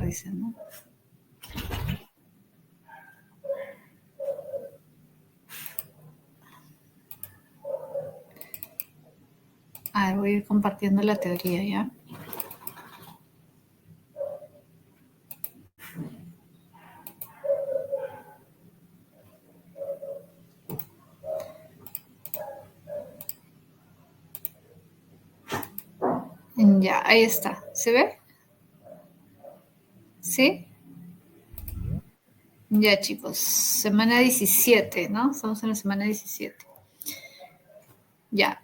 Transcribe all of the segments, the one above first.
dice, ¿no? A ver, voy a ir compartiendo la teoría ya. Ya, ahí está. ¿Se ve? ¿Sí? Ya, chicos. Semana 17, ¿no? Estamos en la semana 17. Ya.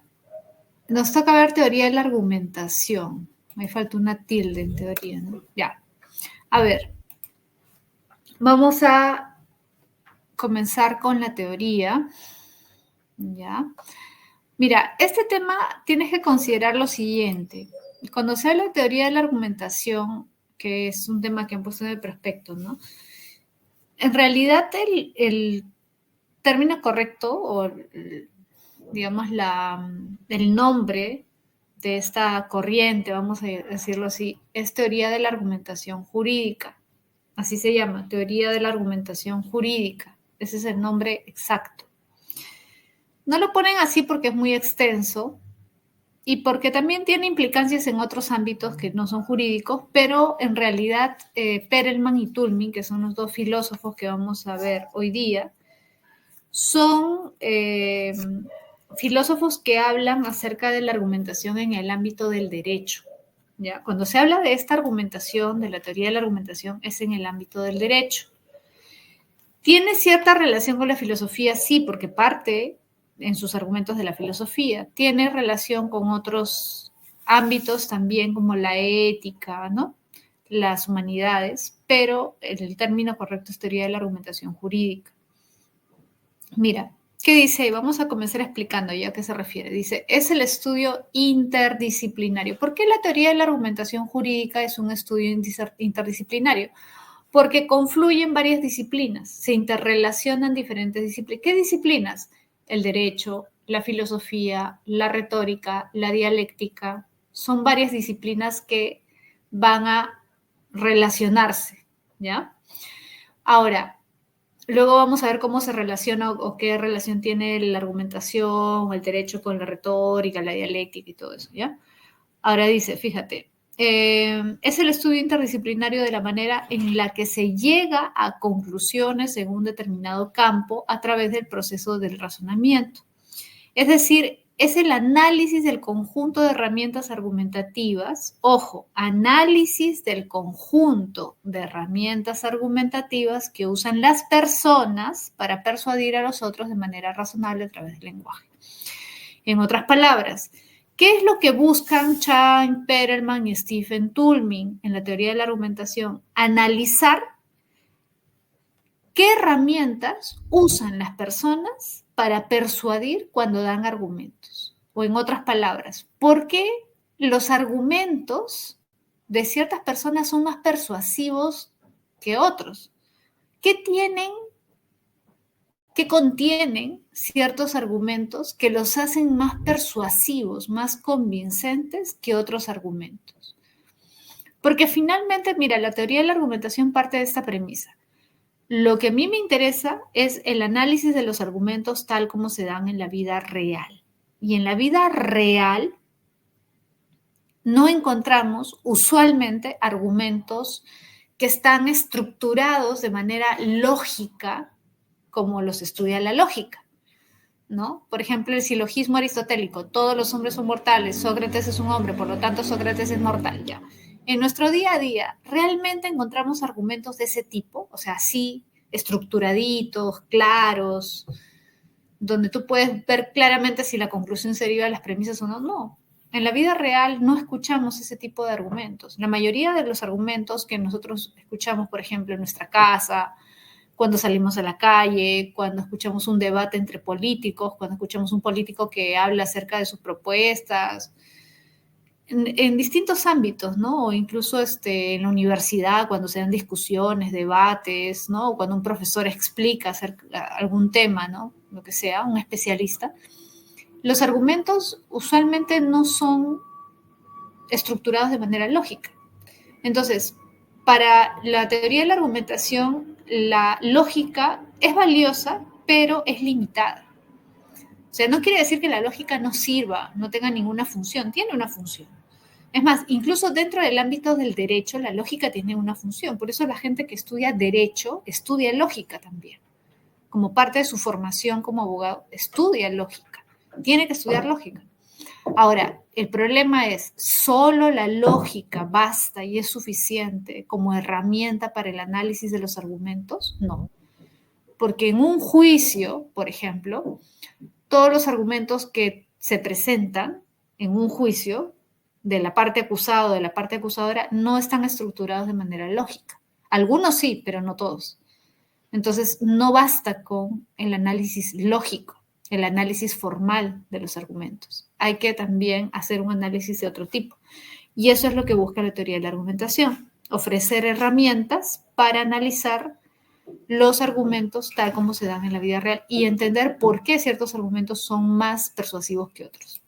Nos toca ver teoría de la argumentación. Me falta una tilde en teoría, ¿no? Ya. A ver. Vamos a comenzar con la teoría. Ya. Mira, este tema tienes que considerar lo siguiente. Cuando se habla de teoría de la argumentación, que es un tema que han puesto en el prospecto, ¿no? En realidad el término correcto o digamos el nombre de esta corriente, vamos a decirlo así, es teoría de la argumentación jurídica. Así se llama, teoría de la argumentación jurídica. Ese es el nombre exacto. No lo ponen así porque es muy extenso y porque también tiene implicancias en otros ámbitos que no son jurídicos, pero en realidad Perelman y Toulmin, que son los dos filósofos que vamos a ver hoy día, son filósofos que hablan acerca de la argumentación en el ámbito del derecho. ¿Ya? Cuando se habla de esta argumentación, de la teoría de la argumentación, es en el ámbito del derecho. ¿Tiene cierta relación con la filosofía? Sí, porque parte en sus argumentos de la filosofía. Tiene relación con otros ámbitos también, como la ética, ¿no? Las humanidades, pero el término correcto es teoría de la argumentación jurídica. Mira, ¿qué dice? Vamos a comenzar explicando ya a qué se refiere. Dice, es el estudio interdisciplinario. ¿Por qué la teoría de la argumentación jurídica es un estudio interdisciplinario? Porque confluyen varias disciplinas, se interrelacionan diferentes disciplinas. ¿Qué disciplinas? El derecho, la filosofía, la retórica, la dialéctica. Son varias disciplinas que van a relacionarse, ¿ya? Ahora, luego vamos a ver cómo se relaciona o qué relación tiene la argumentación, el derecho con la retórica, la dialéctica y todo eso, ¿ya? Ahora dice, fíjate, es el estudio interdisciplinario de la manera en la que se llega a conclusiones en un determinado campo a través del proceso del razonamiento. Es decir, es el análisis del conjunto de herramientas argumentativas, ojo, análisis del conjunto de herramientas argumentativas que usan las personas para persuadir a los otros de manera razonable a través del lenguaje. En otras palabras, ¿qué es lo que buscan Chan, Perelman y Stephen Toulmin en la teoría de la argumentación? Analizar qué herramientas usan las personas para persuadir cuando dan argumentos. O en otras palabras, ¿por qué los argumentos de ciertas personas son más persuasivos que otros? ¿Qué tienen, qué contienen ciertos argumentos que los hacen más persuasivos, más convincentes que otros argumentos? Porque finalmente, mira, la teoría de la argumentación parte de esta premisa. Lo que a mí me interesa es el análisis de los argumentos tal como se dan en la vida real. Y en la vida real no encontramos usualmente argumentos que están estructurados de manera lógica como los estudia la lógica, ¿no? Por ejemplo, el silogismo aristotélico, todos los hombres son mortales, Sócrates es un hombre, por lo tanto Sócrates es mortal, ya. En nuestro día a día, ¿realmente encontramos argumentos de ese tipo? O sea, sí, estructuraditos, claros, donde tú puedes ver claramente si la conclusión se deriva de las premisas o no. No. En la vida real no escuchamos ese tipo de argumentos. La mayoría de los argumentos que nosotros escuchamos, por ejemplo, en nuestra casa, cuando salimos a la calle, cuando escuchamos un debate entre políticos, cuando escuchamos un político que habla acerca de sus propuestas, en distintos ámbitos, ¿no? O incluso en la universidad, cuando se dan discusiones, debates, ¿no? O cuando un profesor explica acerca, algún tema, ¿no? Lo que sea, un especialista. Los argumentos usualmente no son estructurados de manera lógica. Entonces, para la teoría de la argumentación, la lógica es valiosa, pero es limitada. O sea, no quiere decir que la lógica no sirva, no tenga ninguna función, tiene una función. Es más, incluso dentro del ámbito del derecho, la lógica tiene una función. Por eso la gente que estudia derecho estudia lógica también. Como parte de su formación como abogado, estudia lógica. Tiene que estudiar lógica. Ahora, el problema es, ¿solo la lógica basta y es suficiente como herramienta para el análisis de los argumentos? No. Porque en un juicio, por ejemplo, todos los argumentos que se presentan en un juicio de la parte acusada o de la parte acusadora no están estructurados de manera lógica. Algunos sí, pero no todos. Entonces, no basta con el análisis lógico, el análisis formal de los argumentos. Hay que también hacer un análisis de otro tipo. Y eso es lo que busca la teoría de la argumentación, ofrecer herramientas para analizar los argumentos tal como se dan en la vida real y entender por qué ciertos argumentos son más persuasivos que otros.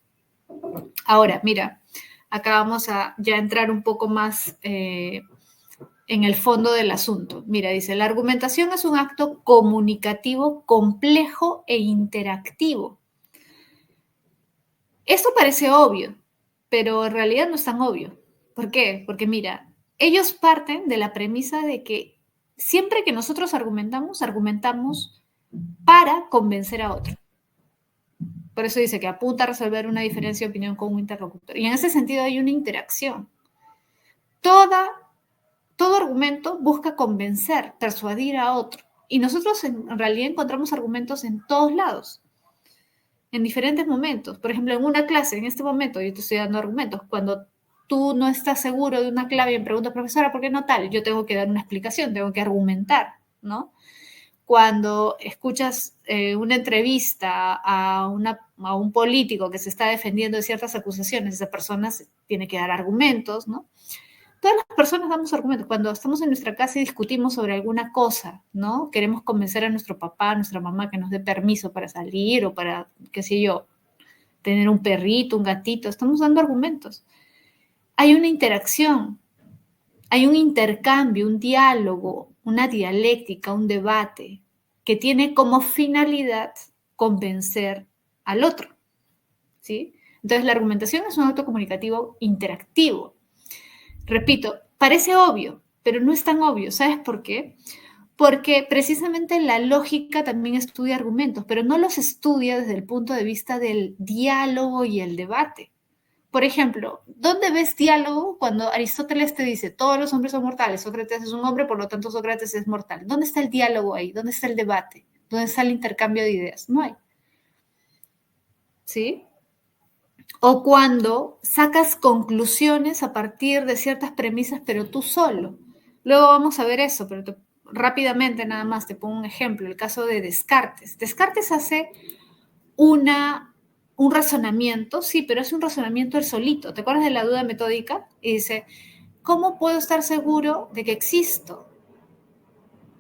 Ahora, mira, acá vamos a ya entrar un poco más en el fondo del asunto. Mira, dice, la argumentación es un acto comunicativo complejo e interactivo. Esto parece obvio, pero en realidad no es tan obvio. ¿Por qué? Porque mira, ellos parten de la premisa de que siempre que nosotros argumentamos, argumentamos para convencer a otro. Por eso dice que apunta a resolver una diferencia de opinión con un interlocutor. Y en ese sentido hay una interacción. Todo argumento busca convencer, persuadir a otro. Y nosotros en realidad encontramos argumentos en todos lados, en diferentes momentos. Por ejemplo, en una clase, en este momento, yo te estoy dando argumentos. Cuando tú no estás seguro de una clave y me preguntas, profesora, ¿por qué no tal? Yo tengo que dar una explicación, tengo que argumentar, ¿no? Cuando escuchas una entrevista a un político que se está defendiendo de ciertas acusaciones, esa persona tiene que dar argumentos, ¿no? Todas las personas damos argumentos. Cuando estamos en nuestra casa y discutimos sobre alguna cosa, ¿no? Queremos convencer a nuestro papá, a nuestra mamá que nos dé permiso para salir o para, qué sé yo, tener un perrito, un gatito. Estamos dando argumentos. Hay una interacción, hay un intercambio, un diálogo, una dialéctica, un debate que tiene como finalidad convencer al otro, ¿sí? Entonces, la argumentación es un acto comunicativo interactivo. Repito, parece obvio, pero no es tan obvio. ¿Sabes por qué? Porque precisamente la lógica también estudia argumentos, pero no los estudia desde el punto de vista del diálogo y el debate. Por ejemplo, ¿dónde ves diálogo cuando Aristóteles te dice todos los hombres son mortales, Sócrates es un hombre, por lo tanto Sócrates es mortal? ¿Dónde está el diálogo ahí? ¿Dónde está el debate? ¿Dónde está el intercambio de ideas? No hay. ¿Sí? O cuando sacas conclusiones a partir de ciertas premisas, pero tú solo. Luego vamos a ver eso, pero rápidamente nada más te pongo un ejemplo, el caso de Descartes. Descartes hace un razonamiento, sí, pero es un razonamiento él solito. ¿Te acuerdas de la duda metódica? Y dice, ¿cómo puedo estar seguro de que existo?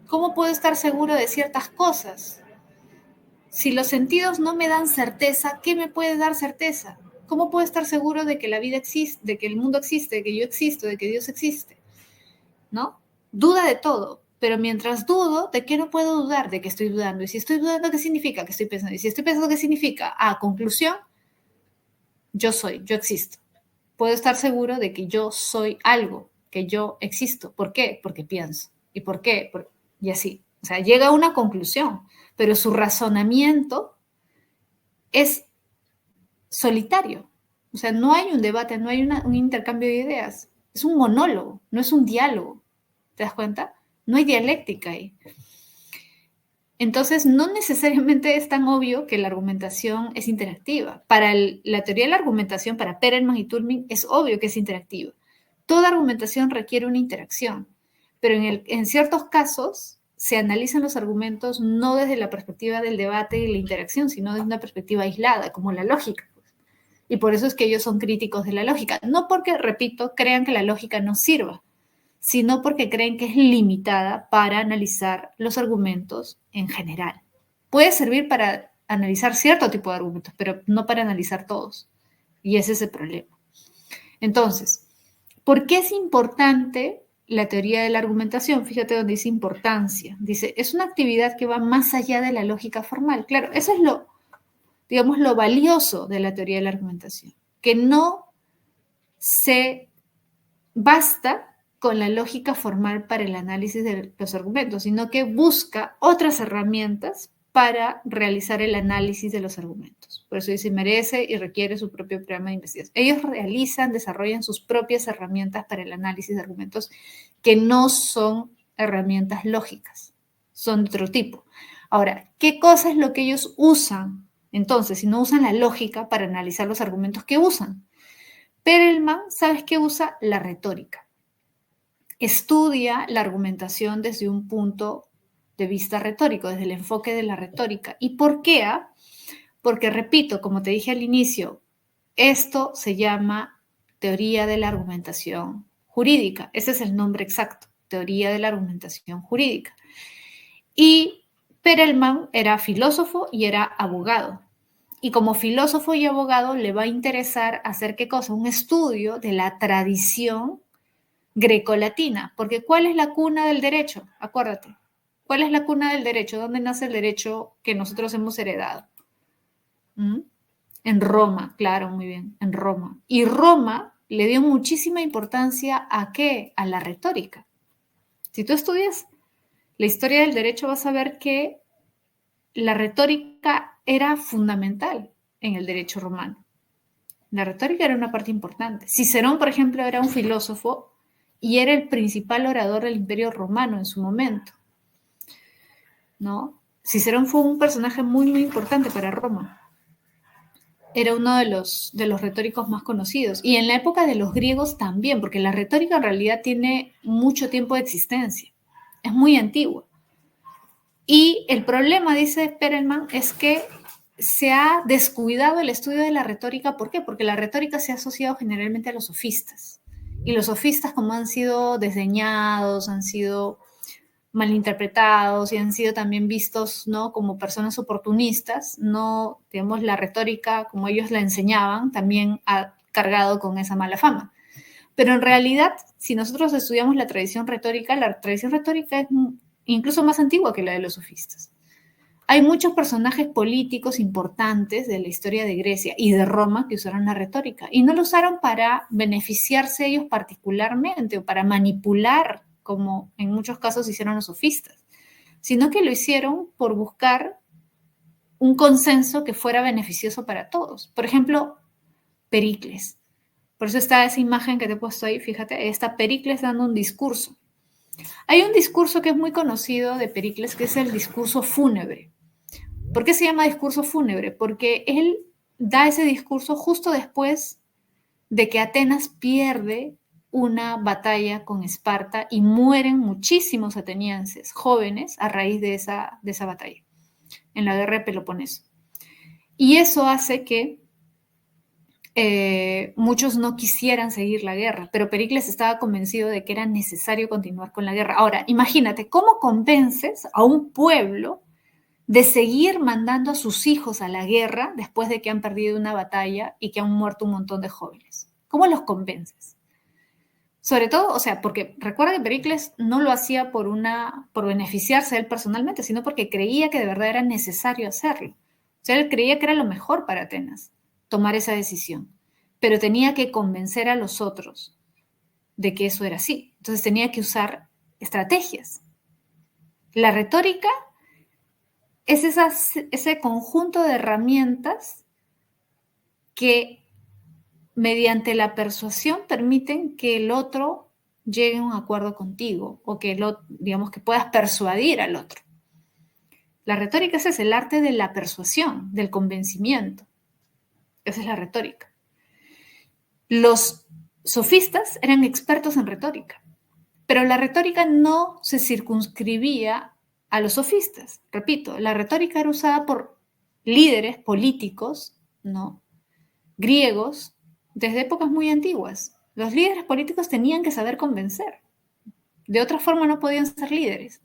¿Cómo puedo estar seguro de ciertas cosas? Si los sentidos no me dan certeza, ¿qué me puede dar certeza? ¿Cómo puedo estar seguro de que la vida existe, de que el mundo existe, de que yo existo, de que Dios existe? ¿No? Duda de todo. Pero mientras dudo, ¿de qué no puedo dudar? De que estoy dudando. Y si estoy dudando, ¿qué significa que estoy pensando? Y si estoy pensando, ¿qué significa? Conclusión, yo soy, yo existo. Puedo estar seguro de que yo soy algo, que yo existo. ¿Por qué? Porque pienso. ¿Y por qué? Y así. O sea, llega a una conclusión, pero su razonamiento es solitario. O sea, no hay un debate, no hay un intercambio de ideas. Es un monólogo, no es un diálogo. ¿Te das cuenta? No hay dialéctica ahí. Entonces, no necesariamente es tan obvio que la argumentación es interactiva. Para la teoría de la argumentación, para Perelman y Turing, es obvio que es interactiva. Toda argumentación requiere una interacción, pero en ciertos casos se analizan los argumentos no desde la perspectiva del debate y la interacción, sino desde una perspectiva aislada, como la lógica. Y por eso es que ellos son críticos de la lógica. No porque, repito, crean que la lógica no sirva, sino porque creen que es limitada para analizar los argumentos en general. Puede servir para analizar cierto tipo de argumentos, pero no para analizar todos. Y ese es el problema. Entonces, ¿por qué es importante la teoría de la argumentación, fíjate donde dice importancia, dice, es una actividad que va más allá de la lógica formal. Claro, eso es digamos, lo valioso de la teoría de la argumentación, que no se basta con la lógica formal para el análisis de los argumentos, sino que busca otras herramientas para realizar el análisis de los argumentos. Por eso dice, merece y requiere su propio programa de investigación. Ellos desarrollan sus propias herramientas para el análisis de argumentos que no son herramientas lógicas, son de otro tipo. Ahora, ¿qué cosa es lo que ellos usan? Entonces, si no usan la lógica para analizar los argumentos, ¿qué usan? Perelman, ¿sabes qué usa? La retórica. Estudia la argumentación desde un punto de vista retórico, desde el enfoque de la retórica. ¿Y por qué? Porque, repito, como te dije al inicio, esto se llama teoría de la argumentación jurídica. Ese es el nombre exacto, teoría de la argumentación jurídica. Y Perelman era filósofo y era abogado. Y como filósofo y abogado le va a interesar hacer ¿qué cosa? Un estudio de la tradición grecolatina, porque ¿cuál es la cuna del derecho? Acuérdate, ¿cuál es la cuna del derecho? ¿Dónde nace el derecho que nosotros hemos heredado? ¿Mm? En Roma, claro, muy bien, en Roma. Y Roma le dio muchísima importancia ¿a qué? A la retórica. Si tú estudias la historia del derecho vas a ver que la retórica era fundamental en el derecho romano. La retórica era una parte importante. Cicerón, por ejemplo, era un filósofo y era el principal orador del Imperio Romano en su momento, ¿no? Cicerón fue un personaje muy, muy importante para Roma. Era uno de los retóricos más conocidos. Y en la época de los griegos también, porque la retórica en realidad tiene mucho tiempo de existencia. Es muy antigua. Y el problema, dice Perelman, es que se ha descuidado el estudio de la retórica. ¿Por qué? Porque la retórica se ha asociado generalmente a los sofistas. Y los sofistas, como han sido desdeñados, han sido malinterpretados y han sido también vistos, ¿no?, como personas oportunistas, no, digamos, la retórica, como ellos la enseñaban, también ha cargado con esa mala fama. Pero en realidad, si nosotros estudiamos la tradición retórica es incluso más antigua que la de los sofistas. Hay muchos personajes políticos importantes de la historia de Grecia y de Roma que usaron la retórica y no lo usaron para beneficiarse ellos particularmente o para manipular, como en muchos casos hicieron los sofistas, sino que lo hicieron por buscar un consenso que fuera beneficioso para todos. Por ejemplo, Pericles. Por eso está esa imagen que te he puesto ahí, fíjate, está Pericles dando un discurso. Hay un discurso que es muy conocido de Pericles, que es el discurso fúnebre. ¿Por qué se llama discurso fúnebre? Porque él da ese discurso justo después de que Atenas pierde una batalla con Esparta y mueren muchísimos atenienses jóvenes a raíz de esa batalla, en la guerra de Peloponeso. Y eso hace que muchos no quisieran seguir la guerra, pero Pericles estaba convencido de que era necesario continuar con la guerra. Ahora, imagínate, ¿cómo convences a un pueblo de seguir mandando a sus hijos a la guerra después de que han perdido una batalla y que han muerto un montón de jóvenes? ¿Cómo los convences? Sobre todo, o sea, porque recuerda que Pericles no lo hacía por beneficiarse él personalmente, sino porque creía que de verdad era necesario hacerlo. O sea, él creía que era lo mejor para Atenas tomar esa decisión, pero tenía que convencer a los otros de que eso era así. Entonces tenía que usar estrategias. La retórica es ese conjunto de herramientas que mediante la persuasión permiten que el otro llegue a un acuerdo contigo o que digamos que puedas persuadir al otro. La retórica es el arte de la persuasión, del convencimiento. Esa es la retórica. Los sofistas eran expertos en retórica, pero la retórica no se circunscribía a los sofistas. Repito, la retórica era usada por líderes políticos, ¿no?, griegos, desde épocas muy antiguas. Los líderes políticos tenían que saber convencer. De otra forma no podían ser líderes.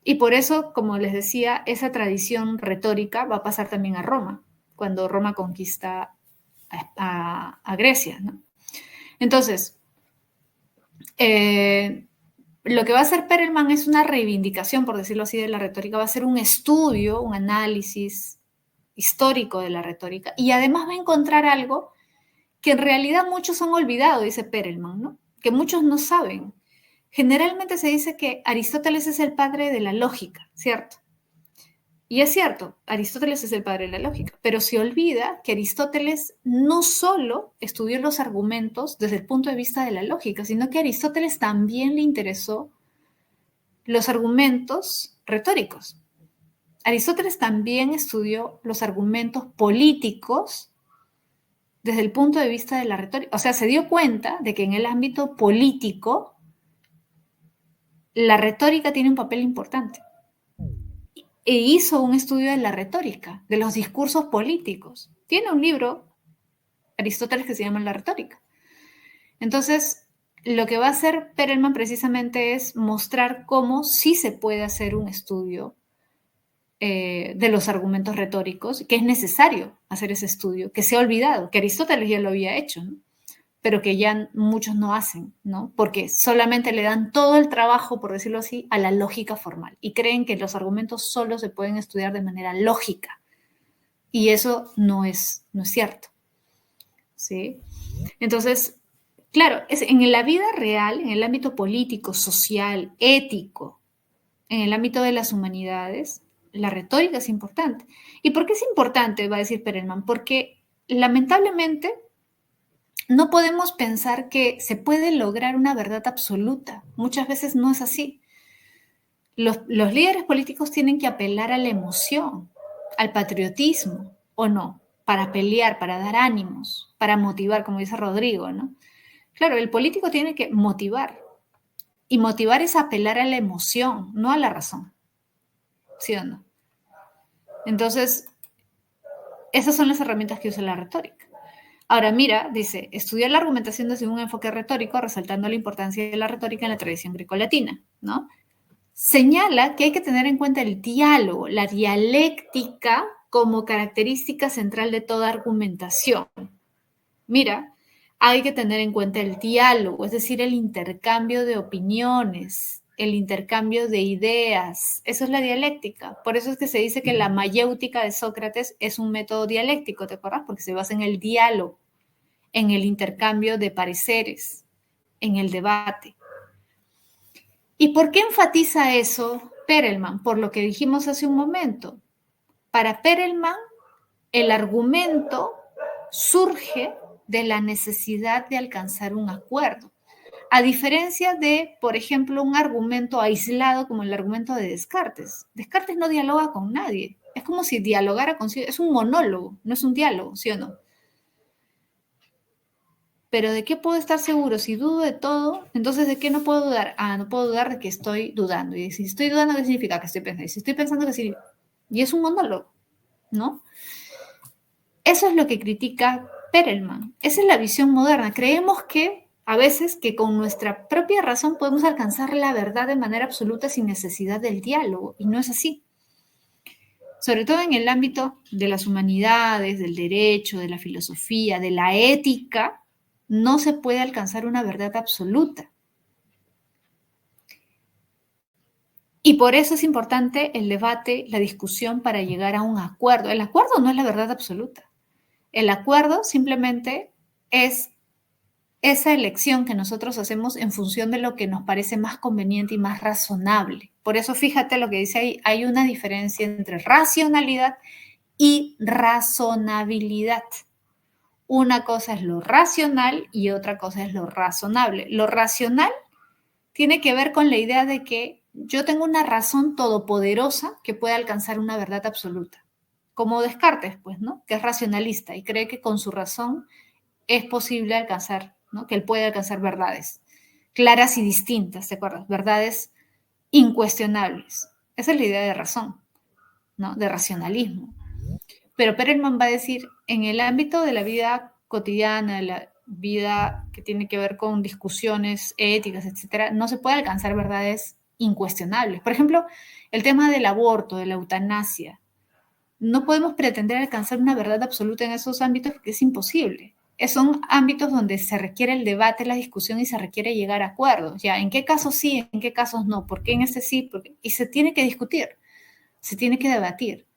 Y por eso, como les decía, esa tradición retórica va a pasar también a Roma, cuando Roma conquista a Grecia, ¿no? Entonces, Lo que va a hacer Perelman es una reivindicación, por decirlo así, de la retórica, va a ser un estudio, un análisis histórico de la retórica, y además va a encontrar algo que en realidad muchos han olvidado, dice Perelman, ¿no? Que muchos no saben. Generalmente se dice que Aristóteles es el padre de la lógica, ¿cierto? Y es cierto, Aristóteles es el padre de la lógica, pero se olvida que Aristóteles no solo estudió los argumentos desde el punto de vista de la lógica, sino que a Aristóteles también le interesó los argumentos retóricos. Aristóteles también estudió los argumentos políticos desde el punto de vista de la retórica. O sea, se dio cuenta de que en el ámbito político la retórica tiene un papel importante. E hizo un estudio de la retórica, de los discursos políticos. Tiene un libro, Aristóteles, que se llama La retórica. Entonces, lo que va a hacer Perelman precisamente es mostrar cómo sí se puede hacer un estudio de los argumentos retóricos, que es necesario hacer ese estudio, que se ha olvidado, que Aristóteles ya lo había hecho, ¿no? Pero que ya muchos no hacen, ¿no? Porque solamente le dan todo el trabajo, por decirlo así, a la lógica formal y creen que los argumentos solo se pueden estudiar de manera lógica. Y eso no es cierto, ¿sí? Entonces, claro, en la vida real, en el ámbito político, social, ético, en el ámbito de las humanidades, la retórica es importante. ¿Y por qué es importante? Va a decir Perelman, porque lamentablemente no podemos pensar que se puede lograr una verdad absoluta. Muchas veces no es así. Los líderes políticos tienen que apelar a la emoción, al patriotismo, ¿o no? Para pelear, para dar ánimos, para motivar, como dice Rodrigo, ¿no? Claro, el político tiene que motivar. Y motivar es apelar a la emoción, no a la razón. ¿Sí o no? Entonces, esas son las herramientas que usa la retórica. Ahora, mira, dice, estudiar la argumentación desde un enfoque retórico, resaltando la importancia de la retórica en la tradición grecolatina, ¿no? Señala que hay que tener en cuenta el diálogo, la dialéctica como característica central de toda argumentación. Mira, hay que tener en cuenta el diálogo, es decir, el intercambio de opiniones, el intercambio de ideas. Eso es la dialéctica. Por eso es que se dice que la mayéutica de Sócrates es un método dialéctico, ¿te acuerdas? Porque se basa en el diálogo, en el intercambio de pareceres, en el debate. ¿Y por qué enfatiza eso Perelman? Por lo que dijimos hace un momento. Para Perelman, el argumento surge de la necesidad de alcanzar un acuerdo. A diferencia de, por ejemplo, un argumento aislado como el argumento de Descartes. Descartes no dialoga con nadie. Es como si dialogara consigo. Es un monólogo, no es un diálogo, ¿sí o no? Pero ¿de qué puedo estar seguro? Si dudo de todo, entonces ¿de qué no puedo dudar? Ah, no puedo dudar de que estoy dudando. Y si estoy dudando, ¿qué significa que estoy pensando? Y si estoy pensando, ¿qué significa? Y es un monólogo, ¿no? Eso es lo que critica Perelman. Esa es la visión moderna. Creemos que a veces que con nuestra propia razón podemos alcanzar la verdad de manera absoluta sin necesidad del diálogo. Y no es así. Sobre todo en el ámbito de las humanidades, del derecho, de la filosofía, de la ética, no se puede alcanzar una verdad absoluta. Y por eso es importante el debate, la discusión para llegar a un acuerdo. El acuerdo no es la verdad absoluta. El acuerdo simplemente es esa elección que nosotros hacemos en función de lo que nos parece más conveniente y más razonable. Por eso fíjate lo que dice ahí, hay una diferencia entre racionalidad y razonabilidad. Una cosa es lo racional y otra cosa es lo razonable. Lo racional tiene que ver con la idea de que yo tengo una razón todopoderosa que puede alcanzar una verdad absoluta. Como Descartes, pues, ¿no? Que es racionalista y cree que con su razón es posible alcanzar, ¿no? Que él puede alcanzar verdades claras y distintas, ¿te acuerdas? Verdades incuestionables. Esa es la idea de razón, ¿no? De racionalismo. Pero Perelman va a decir, en el ámbito de la vida cotidiana, de la vida que tiene que ver con discusiones éticas, etcétera, no se puede alcanzar verdades incuestionables. Por ejemplo, el tema del aborto, de la eutanasia. No podemos pretender alcanzar una verdad absoluta en esos ámbitos porque es imposible. son ámbitos donde se requiere el debate, la discusión y se requiere llegar a acuerdos. Ya, ¿en qué casos sí, en qué casos no? ¿Por qué en este sí? Y se tiene que discutir, se tiene que debatir.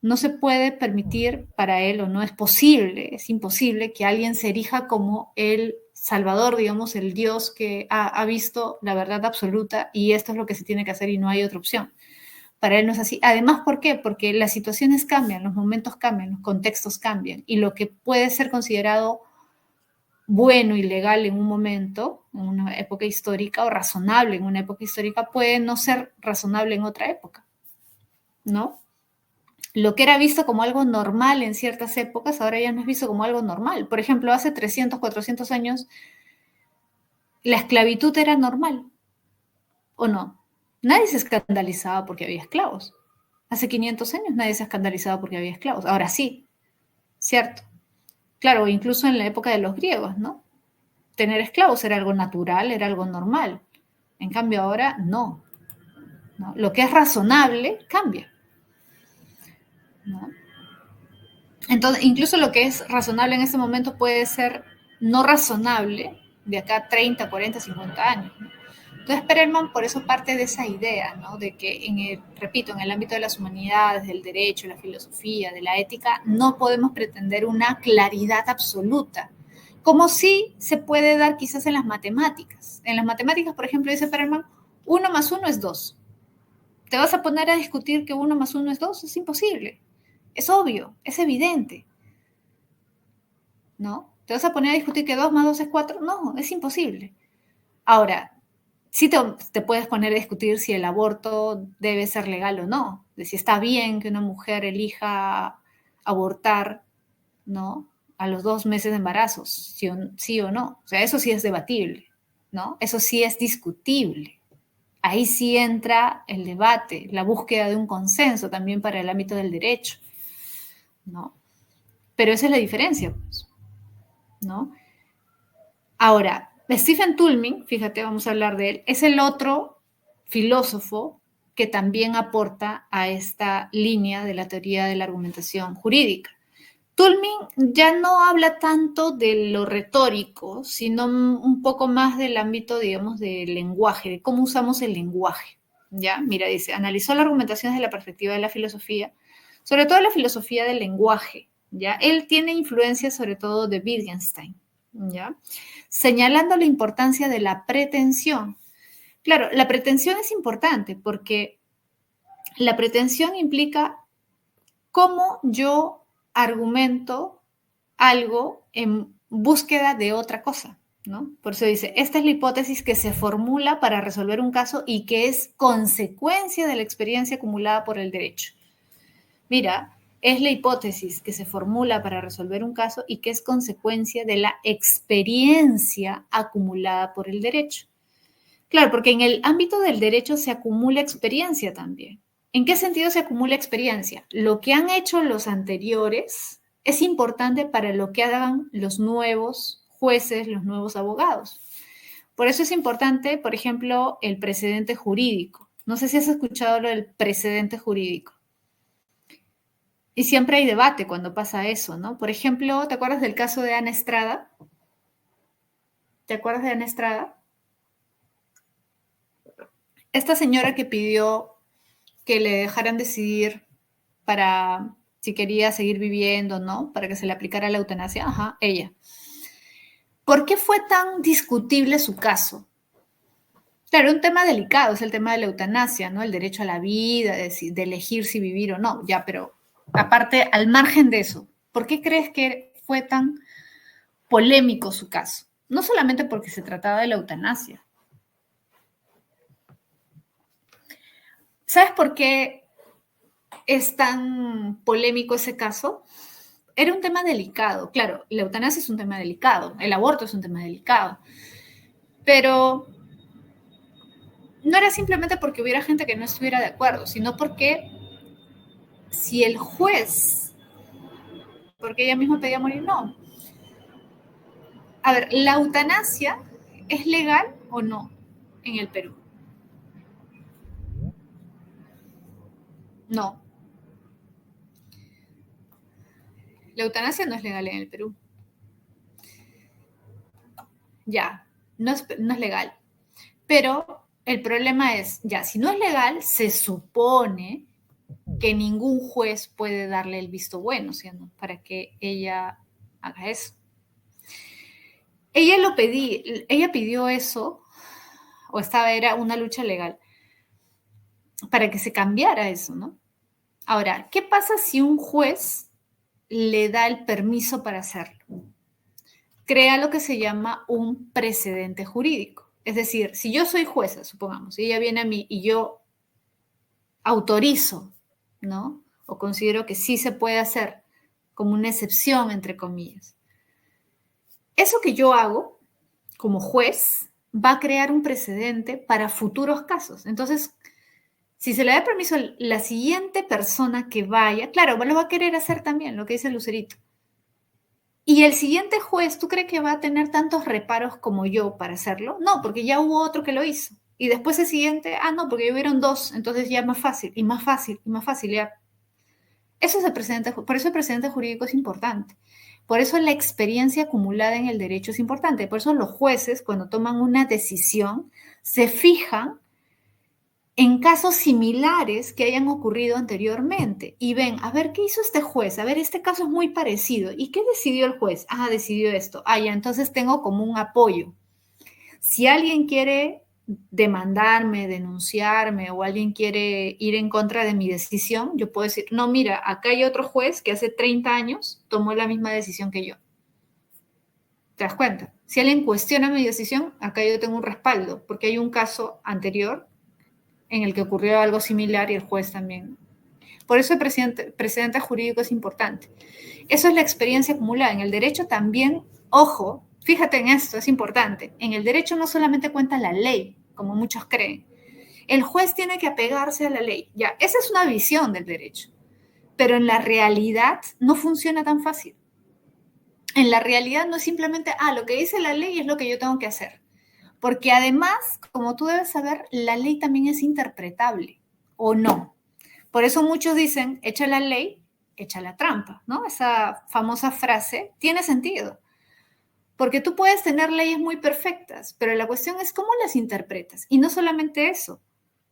No se puede permitir para él, o no es posible, es imposible que alguien se erija como el Salvador, digamos, el Dios que ha visto la verdad absoluta y esto es lo que se tiene que hacer y no hay otra opción. Para él no es así. Además, ¿por qué? Porque las situaciones cambian, los momentos cambian, los contextos cambian y lo que puede ser considerado bueno y legal en un momento, en una época histórica, o razonable en una época histórica, puede no ser razonable en otra época, ¿no? Lo que era visto como algo normal en ciertas épocas, ahora ya no es visto como algo normal. Por ejemplo, hace 300, 400 años, la esclavitud era normal, ¿o no? Nadie se escandalizaba porque había esclavos. Hace 500 años nadie se escandalizaba porque había esclavos. Ahora sí, ¿cierto? Claro, incluso en la época de los griegos, ¿no? Tener esclavos era algo natural, era algo normal. En cambio ahora no, ¿no? Lo que es razonable cambia, ¿no? Entonces, incluso lo que es razonable en este momento puede ser no razonable de acá a 30, 40, 50 años, ¿no? Entonces, Perelman por eso parte de esa idea, ¿no? De que, repito, en el ámbito de las humanidades, del derecho, la filosofía, de la ética, no podemos pretender una claridad absoluta, como sí se puede dar quizás en las matemáticas. En las matemáticas, por ejemplo, dice Perelman, 1 más 1 es 2. ¿Te vas a poner a discutir que 1 más 1 es 2? Es imposible. Es obvio, es evidente, ¿no? ¿Te vas a poner a discutir que 2 más 2 es 4? No, es imposible. Ahora, sí te puedes poner a discutir si el aborto debe ser legal o no, de si está bien que una mujer elija abortar, ¿no? A los 2 meses de embarazo, sí o no. O sea, eso sí es debatible, ¿no? Eso sí es discutible. Ahí sí entra el debate, la búsqueda de un consenso también para el ámbito del derecho, ¿no? Pero esa es la diferencia, pues, ¿no? Ahora, Stephen Toulmin, fíjate, vamos a hablar de él, es el otro filósofo que también aporta a esta línea de la teoría de la argumentación jurídica. Toulmin ya no habla tanto de lo retórico, sino un poco más del ámbito, digamos, del lenguaje, de cómo usamos el lenguaje. ¿Ya? Mira, dice, analizó la argumentación desde la perspectiva de la filosofía, sobre todo la filosofía del lenguaje. ¿Ya? Él tiene influencia sobre todo de Wittgenstein, ¿ya? Señalando la importancia de la pretensión. Claro, la pretensión es importante porque la pretensión implica cómo yo argumento algo en búsqueda de otra cosa, ¿no? Por eso dice, esta es la hipótesis que se formula para resolver un caso y que es consecuencia de la experiencia acumulada por el derecho. Mira, es la hipótesis que se formula para resolver un caso y que es consecuencia de la experiencia acumulada por el derecho. Claro, porque en el ámbito del derecho se acumula experiencia también. ¿En qué sentido se acumula experiencia? Lo que han hecho los anteriores es importante para lo que hagan los nuevos jueces, los nuevos abogados. Por eso es importante, por ejemplo, el precedente jurídico. No sé si has escuchado lo del precedente jurídico. Y siempre hay debate cuando pasa eso, ¿no? Por ejemplo, ¿te acuerdas del caso de Ana Estrada? ¿Te acuerdas de Ana Estrada? Esta señora que pidió que le dejaran decidir para si quería seguir viviendo, ¿no? Para que se le aplicara la eutanasia. Ajá, ella. ¿Por qué fue tan discutible su caso? Claro, un tema delicado es el tema de la eutanasia, ¿no? El derecho a la vida, de elegir si vivir o no, ya, pero aparte, al margen de eso, ¿por qué crees que fue tan polémico su caso? No solamente porque se trataba de la eutanasia. ¿Sabes por qué es tan polémico ese caso? Era un tema delicado. Claro, la eutanasia es un tema delicado, el aborto es un tema delicado, pero no era simplemente porque hubiera gente que no estuviera de acuerdo, sino porque si el juez, porque ella misma pedía morir, no. A ver, ¿la eutanasia es legal o no en el Perú? No, la eutanasia no es legal en el Perú. ya, no es legal. Pero el problema es, ya, si no es legal, se supone que ningún juez puede darle el visto bueno, ¿sí? ¿No? Para que ella haga eso. Ella pidió eso, o era una lucha legal, para que se cambiara eso, ¿no? Ahora, ¿qué pasa si un juez le da el permiso para hacerlo? Crea lo que se llama un precedente jurídico. Es decir, si yo soy jueza, supongamos, y ella viene a mí y yo autorizo, ¿no? O considero que sí se puede hacer como una excepción, entre comillas. Eso que yo hago como juez va a crear un precedente para futuros casos. Entonces, si se le da permiso a la siguiente persona que vaya, claro, lo va a querer hacer también, lo que dice Lucerito. Y el siguiente juez, ¿tú crees que va a tener tantos reparos como yo para hacerlo? No, porque ya hubo otro que lo hizo. Y después el siguiente, no, porque ya hubieron dos, entonces ya es más fácil, y más fácil, y más fácil, ya. Eso es el precedente, por eso el precedente jurídico es importante. Por eso la experiencia acumulada en el derecho es importante. Por eso los jueces, cuando toman una decisión, se fijan en casos similares que hayan ocurrido anteriormente y ven, a ver, ¿qué hizo este juez? A ver, este caso es muy parecido. ¿Y qué decidió el juez? Decidió esto. Ya, entonces tengo como un apoyo. Si alguien quiere demandarme, denunciarme o alguien quiere ir en contra de mi decisión, yo puedo decir, no, mira, acá hay otro juez que hace 30 años tomó la misma decisión que yo. ¿Te das cuenta? Si alguien cuestiona mi decisión, acá yo tengo un respaldo, porque hay un caso anterior en el que ocurrió algo similar y el juez también. Por eso el precedente jurídico es importante. Eso es la experiencia acumulada. En el derecho también, ojo, fíjate en esto, es importante. En el derecho no solamente cuenta la ley, como muchos creen. El juez tiene que apegarse a la ley. Ya, esa es una visión del derecho. Pero en la realidad no funciona tan fácil. En la realidad no es simplemente, lo que dice la ley es lo que yo tengo que hacer. Porque además, como tú debes saber, la ley también es interpretable o no. Por eso muchos dicen, echa la ley, echa la trampa, ¿no? Esa famosa frase tiene sentido. Porque tú puedes tener leyes muy perfectas, pero la cuestión es cómo las interpretas. Y no solamente eso,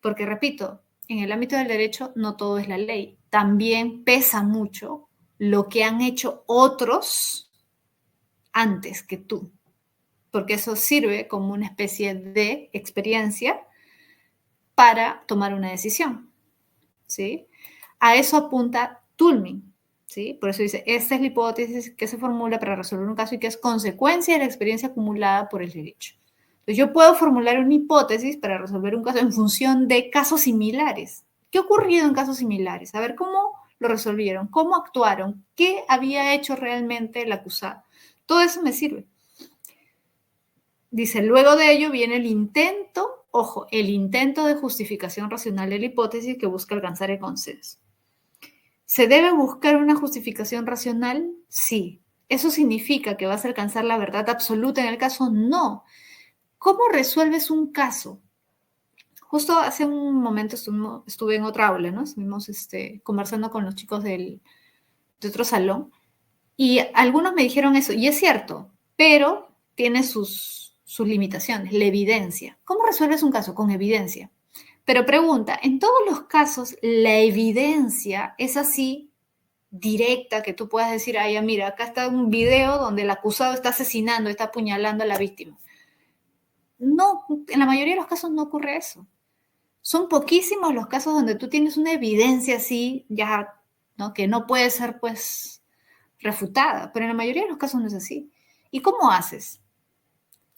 porque repito, en el ámbito del derecho no todo es la ley. También pesa mucho lo que han hecho otros antes que tú, porque eso sirve como una especie de experiencia para tomar una decisión, ¿sí? A eso apunta Toulmin, ¿sí? Por eso dice, esta es la hipótesis que se formula para resolver un caso y que es consecuencia de la experiencia acumulada por el derecho. Entonces, yo puedo formular una hipótesis para resolver un caso en función de casos similares. ¿Qué ha ocurrido en casos similares? A ver, ¿cómo lo resolvieron? ¿Cómo actuaron? ¿Qué había hecho realmente el acusado? Todo eso me sirve. Dice, luego de ello viene el intento, ojo, el intento de justificación racional de la hipótesis que busca alcanzar el consenso. ¿Se debe buscar una justificación racional? Sí. ¿Eso significa que vas a alcanzar la verdad absoluta en el caso? No. ¿Cómo resuelves un caso? Justo hace un momento estuve en otra aula, ¿no? Estuvimos conversando con los chicos de otro salón y algunos me dijeron eso, y es cierto, pero tiene sus limitaciones, la evidencia. ¿Cómo resuelves un caso? Con evidencia. Pero pregunta, ¿en todos los casos la evidencia es así directa que tú puedas decir, mira, acá está un video donde el acusado está asesinando, está apuñalando a la víctima? No, en la mayoría de los casos no ocurre eso. Son poquísimos los casos donde tú tienes una evidencia así, ya, ¿no? Que no puede ser, pues, refutada, pero en la mayoría de los casos no es así. ¿Y cómo haces?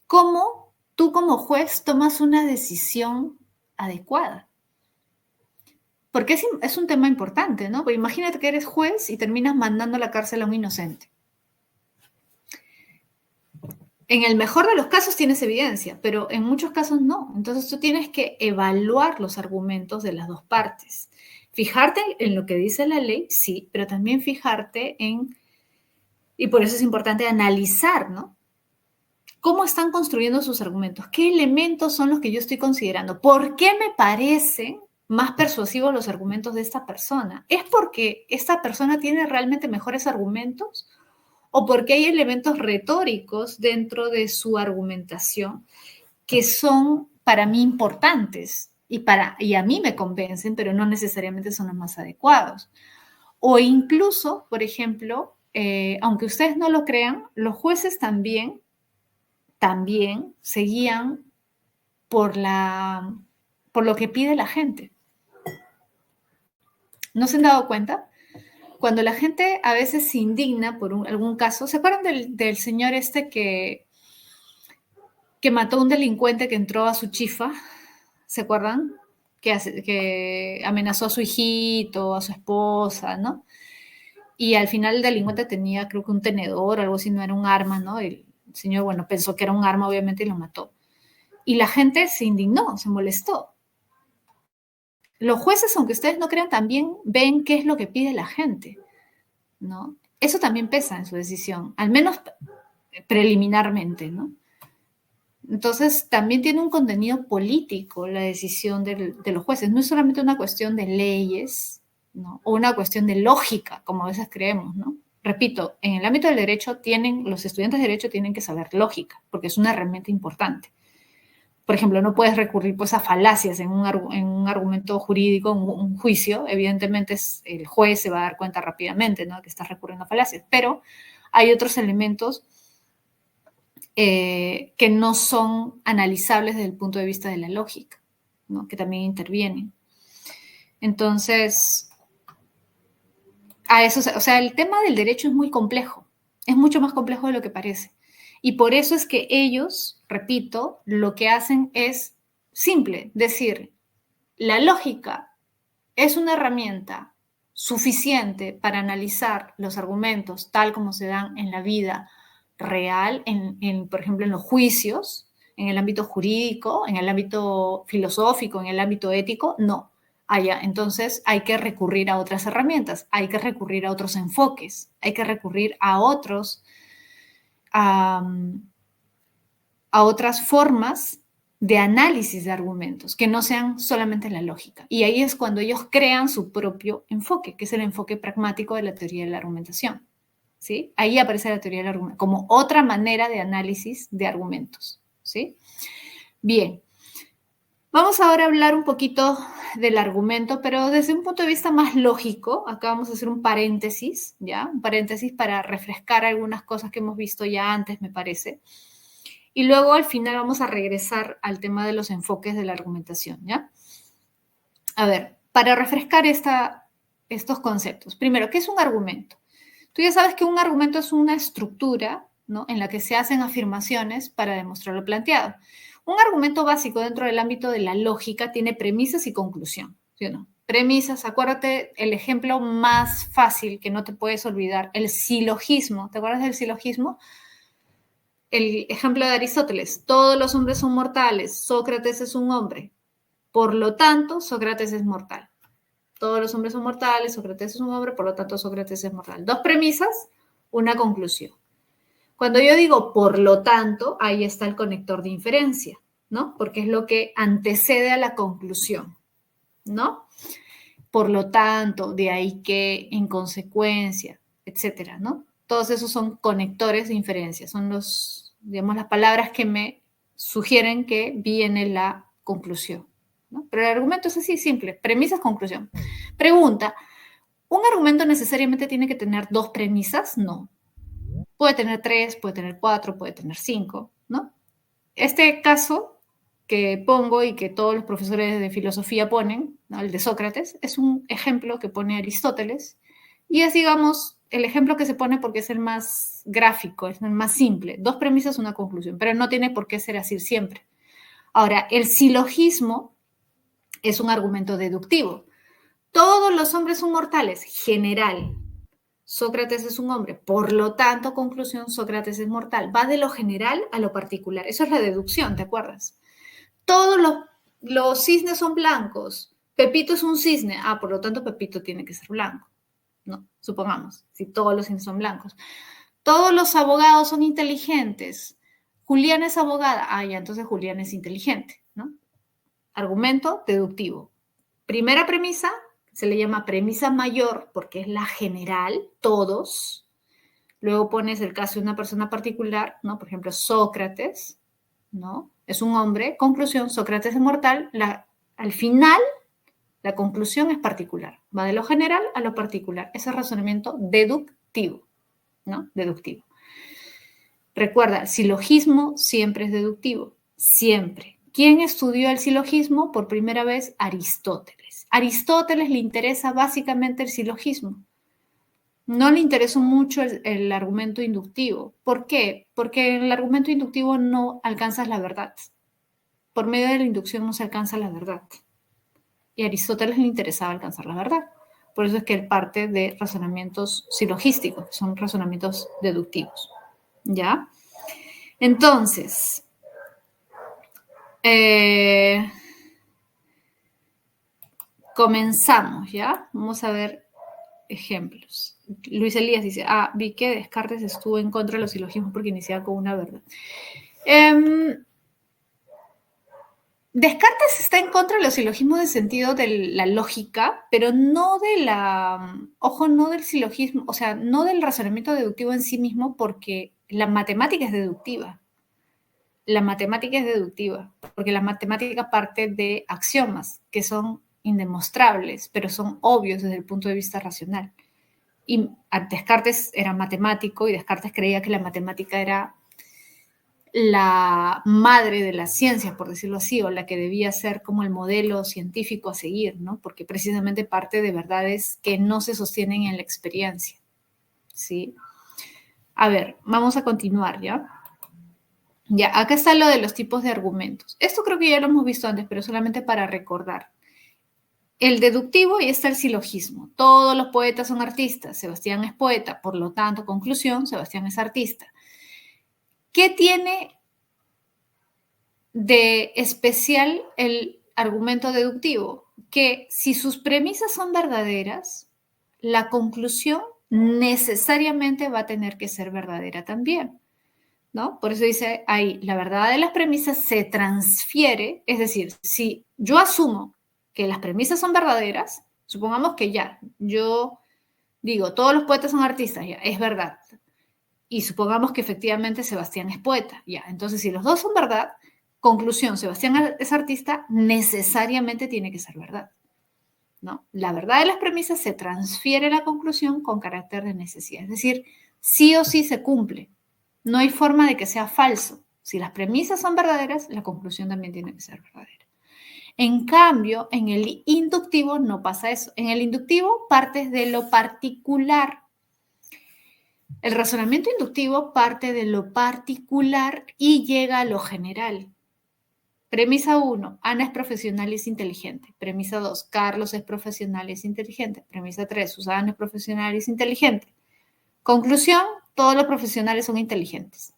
¿Cómo tú como juez tomas una decisión adecuada? Porque es un tema importante, ¿no? Porque imagínate que eres juez y terminas mandando a la cárcel a un inocente. En el mejor de los casos tienes evidencia, pero en muchos casos no. Entonces tú tienes que evaluar los argumentos de las dos partes. Fijarte en lo que dice la ley, sí, pero también fijarte y por eso es importante analizar, ¿no? ¿Cómo están construyendo sus argumentos? ¿Qué elementos son los que yo estoy considerando? ¿Por qué me parecen más persuasivos los argumentos de esta persona? ¿Es porque esta persona tiene realmente mejores argumentos? o porque hay elementos retóricos dentro de su argumentación que son para mí importantes y a mí me convencen, pero no necesariamente son los más adecuados. O incluso, por ejemplo, aunque ustedes no lo crean, los jueces también se guían por lo que pide la gente. ¿No se han dado cuenta? Cuando la gente a veces se indigna por algún caso, ¿se acuerdan del señor este que mató a un delincuente que entró a su chifa? ¿Se acuerdan? Que amenazó a su hijito, a su esposa, ¿no? Y al final el delincuente tenía, creo que un tenedor, algo así, no era un arma, ¿no? El señor, bueno, pensó que era un arma, obviamente, y lo mató. Y la gente se indignó, se molestó. Los jueces, aunque ustedes no crean, también ven qué es lo que pide la gente, ¿no? Eso también pesa en su decisión, al menos preliminarmente, ¿no? Entonces, también tiene un contenido político la decisión de los jueces. No es solamente una cuestión de leyes, ¿no? O una cuestión de lógica, como a veces creemos, ¿no? Repito, en el ámbito del derecho los estudiantes de derecho tienen que saber lógica, porque es una herramienta importante. Por ejemplo, no puedes recurrir pues, a falacias en un argumento jurídico, en un juicio. Evidentemente, el juez se va a dar cuenta rápidamente, ¿no? Que estás recurriendo a falacias. Pero hay otros elementos que no son analizables desde el punto de vista de la lógica, ¿no? Que también intervienen. Entonces, a eso, o sea, el tema del derecho es muy complejo, es mucho más complejo de lo que parece. Y por eso es que ellos, repito, lo que hacen es simple, decir, la lógica es una herramienta suficiente para analizar los argumentos tal como se dan en la vida real, por ejemplo, en los juicios, en el ámbito jurídico, en el ámbito filosófico, en el ámbito ético, no. Entonces hay que recurrir a otras herramientas, hay que recurrir a otros enfoques, hay que recurrir a otras formas de análisis de argumentos, que no sean solamente la lógica. Y ahí es cuando ellos crean su propio enfoque, que es el enfoque pragmático de la teoría de la argumentación. ¿Sí? Ahí aparece la teoría del argumento, como otra manera de análisis de argumentos. ¿Sí? Bien. Vamos ahora a hablar un poquito del argumento, pero desde un punto de vista más lógico. Acá vamos a hacer un paréntesis, ¿ya? Un paréntesis para refrescar algunas cosas que hemos visto ya antes, me parece. Y luego al final vamos a regresar al tema de los enfoques de la argumentación, ¿ya? A ver, para refrescar estos conceptos. Primero, ¿qué es un argumento? Tú ya sabes que un argumento es una estructura, ¿no? En la que se hacen afirmaciones para demostrar lo planteado. Un argumento básico dentro del ámbito de la lógica tiene premisas y conclusión, ¿sí o no? Premisas, acuérdate el ejemplo más fácil que no te puedes olvidar, el silogismo. ¿Te acuerdas del silogismo? El ejemplo de Aristóteles, todos los hombres son mortales, Sócrates es un hombre, por lo tanto, Sócrates es mortal. Todos los hombres son mortales, Sócrates es un hombre, por lo tanto, Sócrates es mortal. Dos premisas, una conclusión. Cuando yo digo por lo tanto, ahí está el conector de inferencia, ¿no? Porque es lo que antecede a la conclusión, ¿no? Por lo tanto, de ahí que, en consecuencia, etcétera, ¿no? Todos esos son conectores de inferencia, son digamos, las palabras que me sugieren que viene la conclusión, ¿no? Pero el argumento es así, simple, premisas, conclusión. Pregunta, ¿un argumento necesariamente tiene que tener dos premisas? No. Puede tener tres, puede tener cuatro, puede tener cinco, ¿no? Este caso que pongo y que todos los profesores de filosofía ponen, ¿no? El de Sócrates, es un ejemplo que pone Aristóteles y es, digamos, el ejemplo que se pone porque es el más gráfico, es el más simple. Dos premisas, una conclusión, pero no tiene por qué ser así siempre. Ahora, el silogismo es un argumento deductivo. Todos los hombres son mortales, general. Sócrates es un hombre, por lo tanto, conclusión, Sócrates es mortal. Va de lo general a lo particular. Eso es la deducción, ¿te acuerdas? Todos los cisnes son blancos. Pepito es un cisne. Ah, por lo tanto, Pepito tiene que ser blanco. No, supongamos, si todos los cisnes son blancos. Todos los abogados son inteligentes. Juliana es abogada. Ah, ya, entonces Juliana es inteligente, ¿no? Argumento deductivo. Primera premisa, se le llama premisa mayor porque es la general, todos. Luego pones el caso de una persona particular, ¿no? Por ejemplo, Sócrates, ¿no? Es un hombre. Conclusión, Sócrates es mortal. Al final, la conclusión es particular. Va de lo general a lo particular. Ese es razonamiento deductivo, ¿no? Deductivo. Recuerda, el silogismo siempre es deductivo. Siempre. ¿Quién estudió el silogismo? Por primera vez, Aristóteles. A Aristóteles le interesa básicamente el silogismo. No le interesó mucho el argumento inductivo. ¿Por qué? Porque en el argumento inductivo no alcanzas la verdad. Por medio de la inducción no se alcanza la verdad. Y a Aristóteles le interesaba alcanzar la verdad. Por eso es que él parte de razonamientos silogísticos, que son razonamientos deductivos. ¿Ya? Entonces, comenzamos, ¿ya? Vamos a ver ejemplos. Luis Elías dice, vi que Descartes estuvo en contra de los silogismos porque iniciaba con una verdad. Descartes está en contra de los silogismos en el sentido de la lógica, pero no no del silogismo, o sea, no del razonamiento deductivo en sí mismo, porque la matemática es deductiva. La matemática es deductiva, porque la matemática parte de axiomas que son indemostrables, pero son obvios desde el punto de vista racional. Y Descartes era matemático y Descartes creía que la matemática era la madre de las ciencias, por decirlo así, o la que debía ser como el modelo científico a seguir, ¿no? Porque precisamente parte de verdades que no se sostienen en la experiencia, ¿sí? A ver, vamos a continuar, ¿ya? Ya, acá está lo de los tipos de argumentos. Esto creo que ya lo hemos visto antes, pero solamente para recordar. El deductivo y está el silogismo. Todos los poetas son artistas. Sebastián es poeta, por lo tanto, conclusión, Sebastián es artista. ¿Qué tiene de especial el argumento deductivo? Que si sus premisas son verdaderas, la conclusión necesariamente va a tener que ser verdadera también, ¿no? Por eso dice ahí, la verdad de las premisas se transfiere, es decir, si yo asumo que las premisas son verdaderas, supongamos que ya, yo digo, todos los poetas son artistas, ya, es verdad. Y supongamos que efectivamente Sebastián es poeta, ya. Entonces, si los dos son verdad, conclusión, Sebastián es artista, necesariamente tiene que ser verdad, ¿no? La verdad de las premisas se transfiere a la conclusión con carácter de necesidad, es decir, sí o sí se cumple. No hay forma de que sea falso. Si las premisas son verdaderas, la conclusión también tiene que ser verdadera. En cambio, en el inductivo no pasa eso. En el inductivo partes de lo particular. El razonamiento inductivo parte de lo particular y llega a lo general. Premisa 1, Ana es profesional y es inteligente. Premisa 2, Carlos es profesional y es inteligente. Premisa 3, Susana es profesional y es inteligente. Conclusión, todos los profesionales son inteligentes,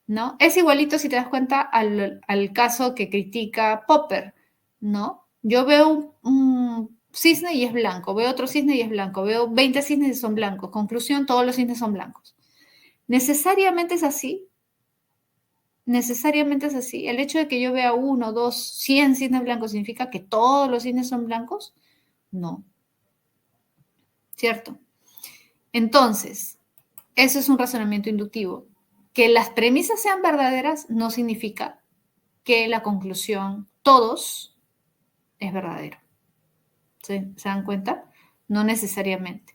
¿no? Es igualito, si te das cuenta, al caso que critica Popper, ¿no? Yo veo un cisne y es blanco, veo otro cisne y es blanco, veo 20 cisnes y son blancos. Conclusión, todos los cisnes son blancos. ¿Necesariamente es así? ¿Necesariamente es así? ¿El hecho de que yo vea 1, 2, 100 cisnes blancos significa que todos los cisnes son blancos? No. ¿Cierto? Entonces, eso es un razonamiento inductivo. Que las premisas sean verdaderas no significa que la conclusión, todos, es verdadero. ¿Se dan cuenta? No necesariamente.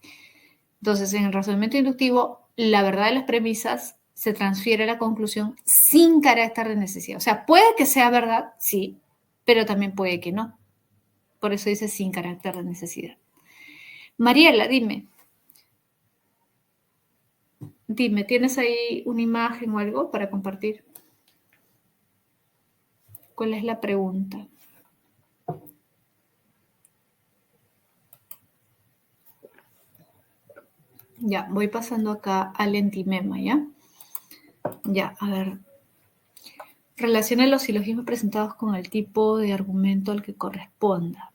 Entonces, en el razonamiento inductivo, la verdad de las premisas se transfiere a la conclusión sin carácter de necesidad. O sea, puede que sea verdad, sí, pero también puede que no. Por eso dice sin carácter de necesidad. Mariela, dime, ¿tienes ahí una imagen o algo para compartir? ¿Cuál es la pregunta? Ya, voy pasando acá al entimema, ¿ya? Ya, a ver. Relaciona los silogismos presentados con el tipo de argumento al que corresponda.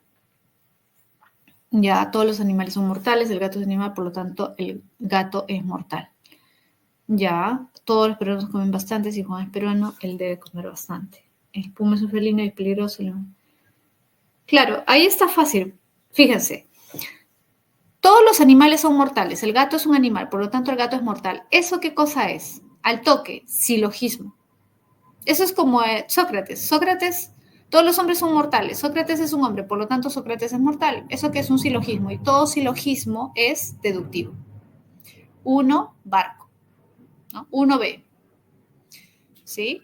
Ya, todos los animales son mortales, el gato es animal, por lo tanto, el gato es mortal. Ya, todos los peruanos comen bastante, si Juan es peruano, él debe comer bastante. El puma es un felino y es peligroso. Claro, ahí está fácil. Fíjense. Todos los animales son mortales. El gato es un animal, por lo tanto el gato es mortal. ¿Eso qué cosa es? Al toque, silogismo. Eso es como Sócrates. Sócrates, todos los hombres son mortales. Sócrates es un hombre, por lo tanto Sócrates es mortal. Eso que es un silogismo. Y todo silogismo es deductivo. 1, barco. ¿No? 1B. ¿Sí?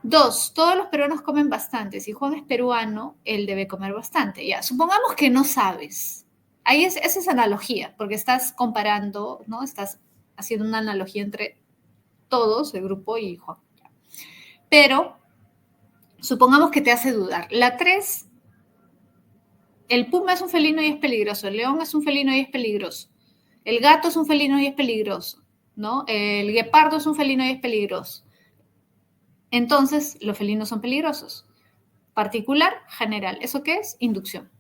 2, todos los peruanos comen bastante. Si Juan es peruano, él debe comer bastante. Ya, supongamos que no sabes. Ahí esa es analogía, porque estás comparando, ¿no? Estás haciendo una analogía entre todos, el grupo y Juan. Pero supongamos que te hace dudar. La 3, el puma es un felino y es peligroso. El león es un felino y es peligroso. El gato es un felino y es peligroso, ¿no? El guepardo es un felino y es peligroso. Entonces, los felinos son peligrosos. Particular, general. ¿Eso qué es? Inducción.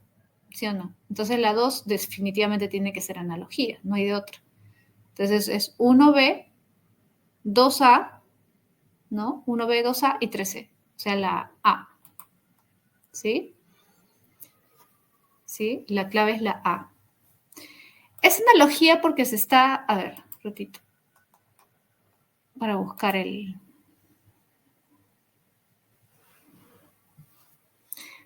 ¿Sí o no? Entonces, la 2 definitivamente tiene que ser analogía, no hay de otra. Entonces, es 1B, 2A, ¿no? 1B, 2A y 3C. O sea, la A. ¿Sí? ¿Sí? La clave es la A. Es analogía porque se está... A ver, ratito. Para buscar el...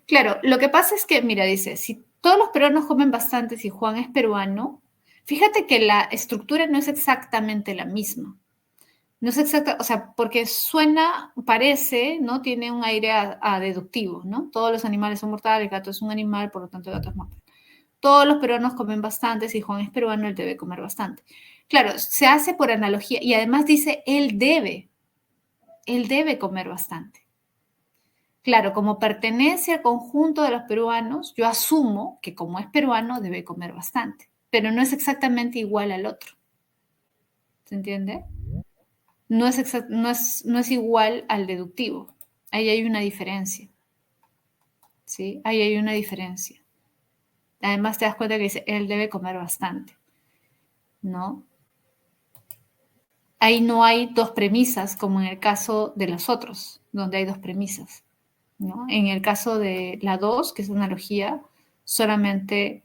Claro, lo que pasa es que, mira, dice, si todos los peruanos comen bastante, si Juan es peruano, fíjate que la estructura no es exactamente la misma. No es exacta, o sea, porque suena, parece, ¿no? Tiene un aire a deductivo, ¿no? Todos los animales son mortales, el gato es un animal, por lo tanto el gato es mortal. Todos los peruanos comen bastante, si Juan es peruano, él debe comer bastante. Claro, se hace por analogía y además dice, él debe comer bastante. Claro, como pertenece al conjunto de los peruanos, yo asumo que como es peruano debe comer bastante, pero no es exactamente igual al otro. ¿Se entiende? No es igual al deductivo. Ahí hay una diferencia. ¿Sí? Ahí hay una diferencia. Además te das cuenta que dice, él debe comer bastante. ¿No? Ahí no hay dos premisas como en el caso de los otros, donde hay dos premisas. ¿No? En el caso de la 2, que es analogía, solamente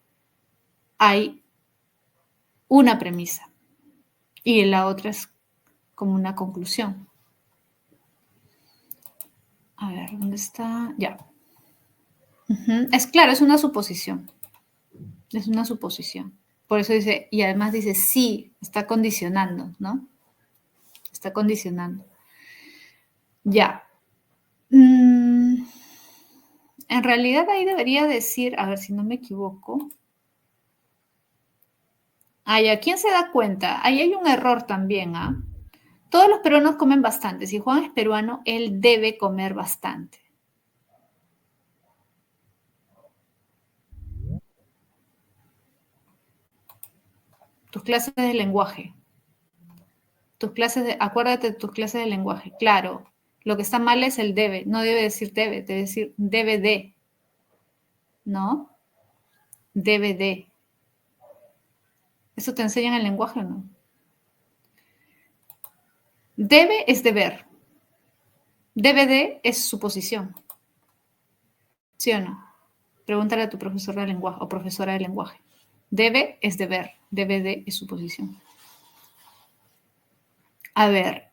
hay una premisa y la otra es como una conclusión. A ver, ¿dónde está? Ya. Es claro, es una suposición. Es una suposición. Por eso dice, y además dice sí, está condicionando, ¿no? Está condicionando. Ya. En realidad ahí debería decir, a ver si no me equivoco. ¿A quién se da cuenta? Ahí hay un error también, ¿ah? Todos los peruanos comen bastante. Si Juan es peruano, él debe comer bastante. Tus clases de lenguaje. Acuérdate de tus clases de lenguaje. Claro, lo que está mal es el debe. No debe decir debe decir debe de. ¿No? Debe de. ¿Eso te enseñan el lenguaje o no? Debe es deber. Debe de es suposición. ¿Sí o no? Pregúntale a tu profesor de lenguaje o profesora de lenguaje. Debe es deber. Debe de es suposición. A ver.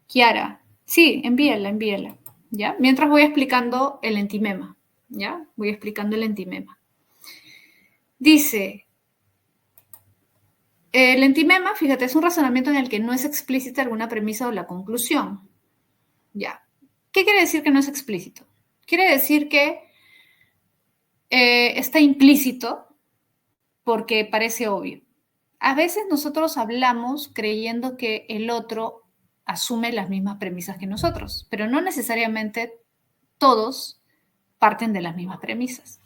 Kiara. Sí, envíala. ¿Ya? Mientras voy explicando el entimema. ¿Ya? Voy explicando el entimema. Dice, el entimema, fíjate, es un razonamiento en el que no es explícita alguna premisa o la conclusión. ¿Ya? ¿Qué quiere decir que no es explícito? Quiere decir que está implícito porque parece obvio. A veces nosotros hablamos creyendo que el otro asume las mismas premisas que nosotros, pero no necesariamente todos parten de las mismas premisas.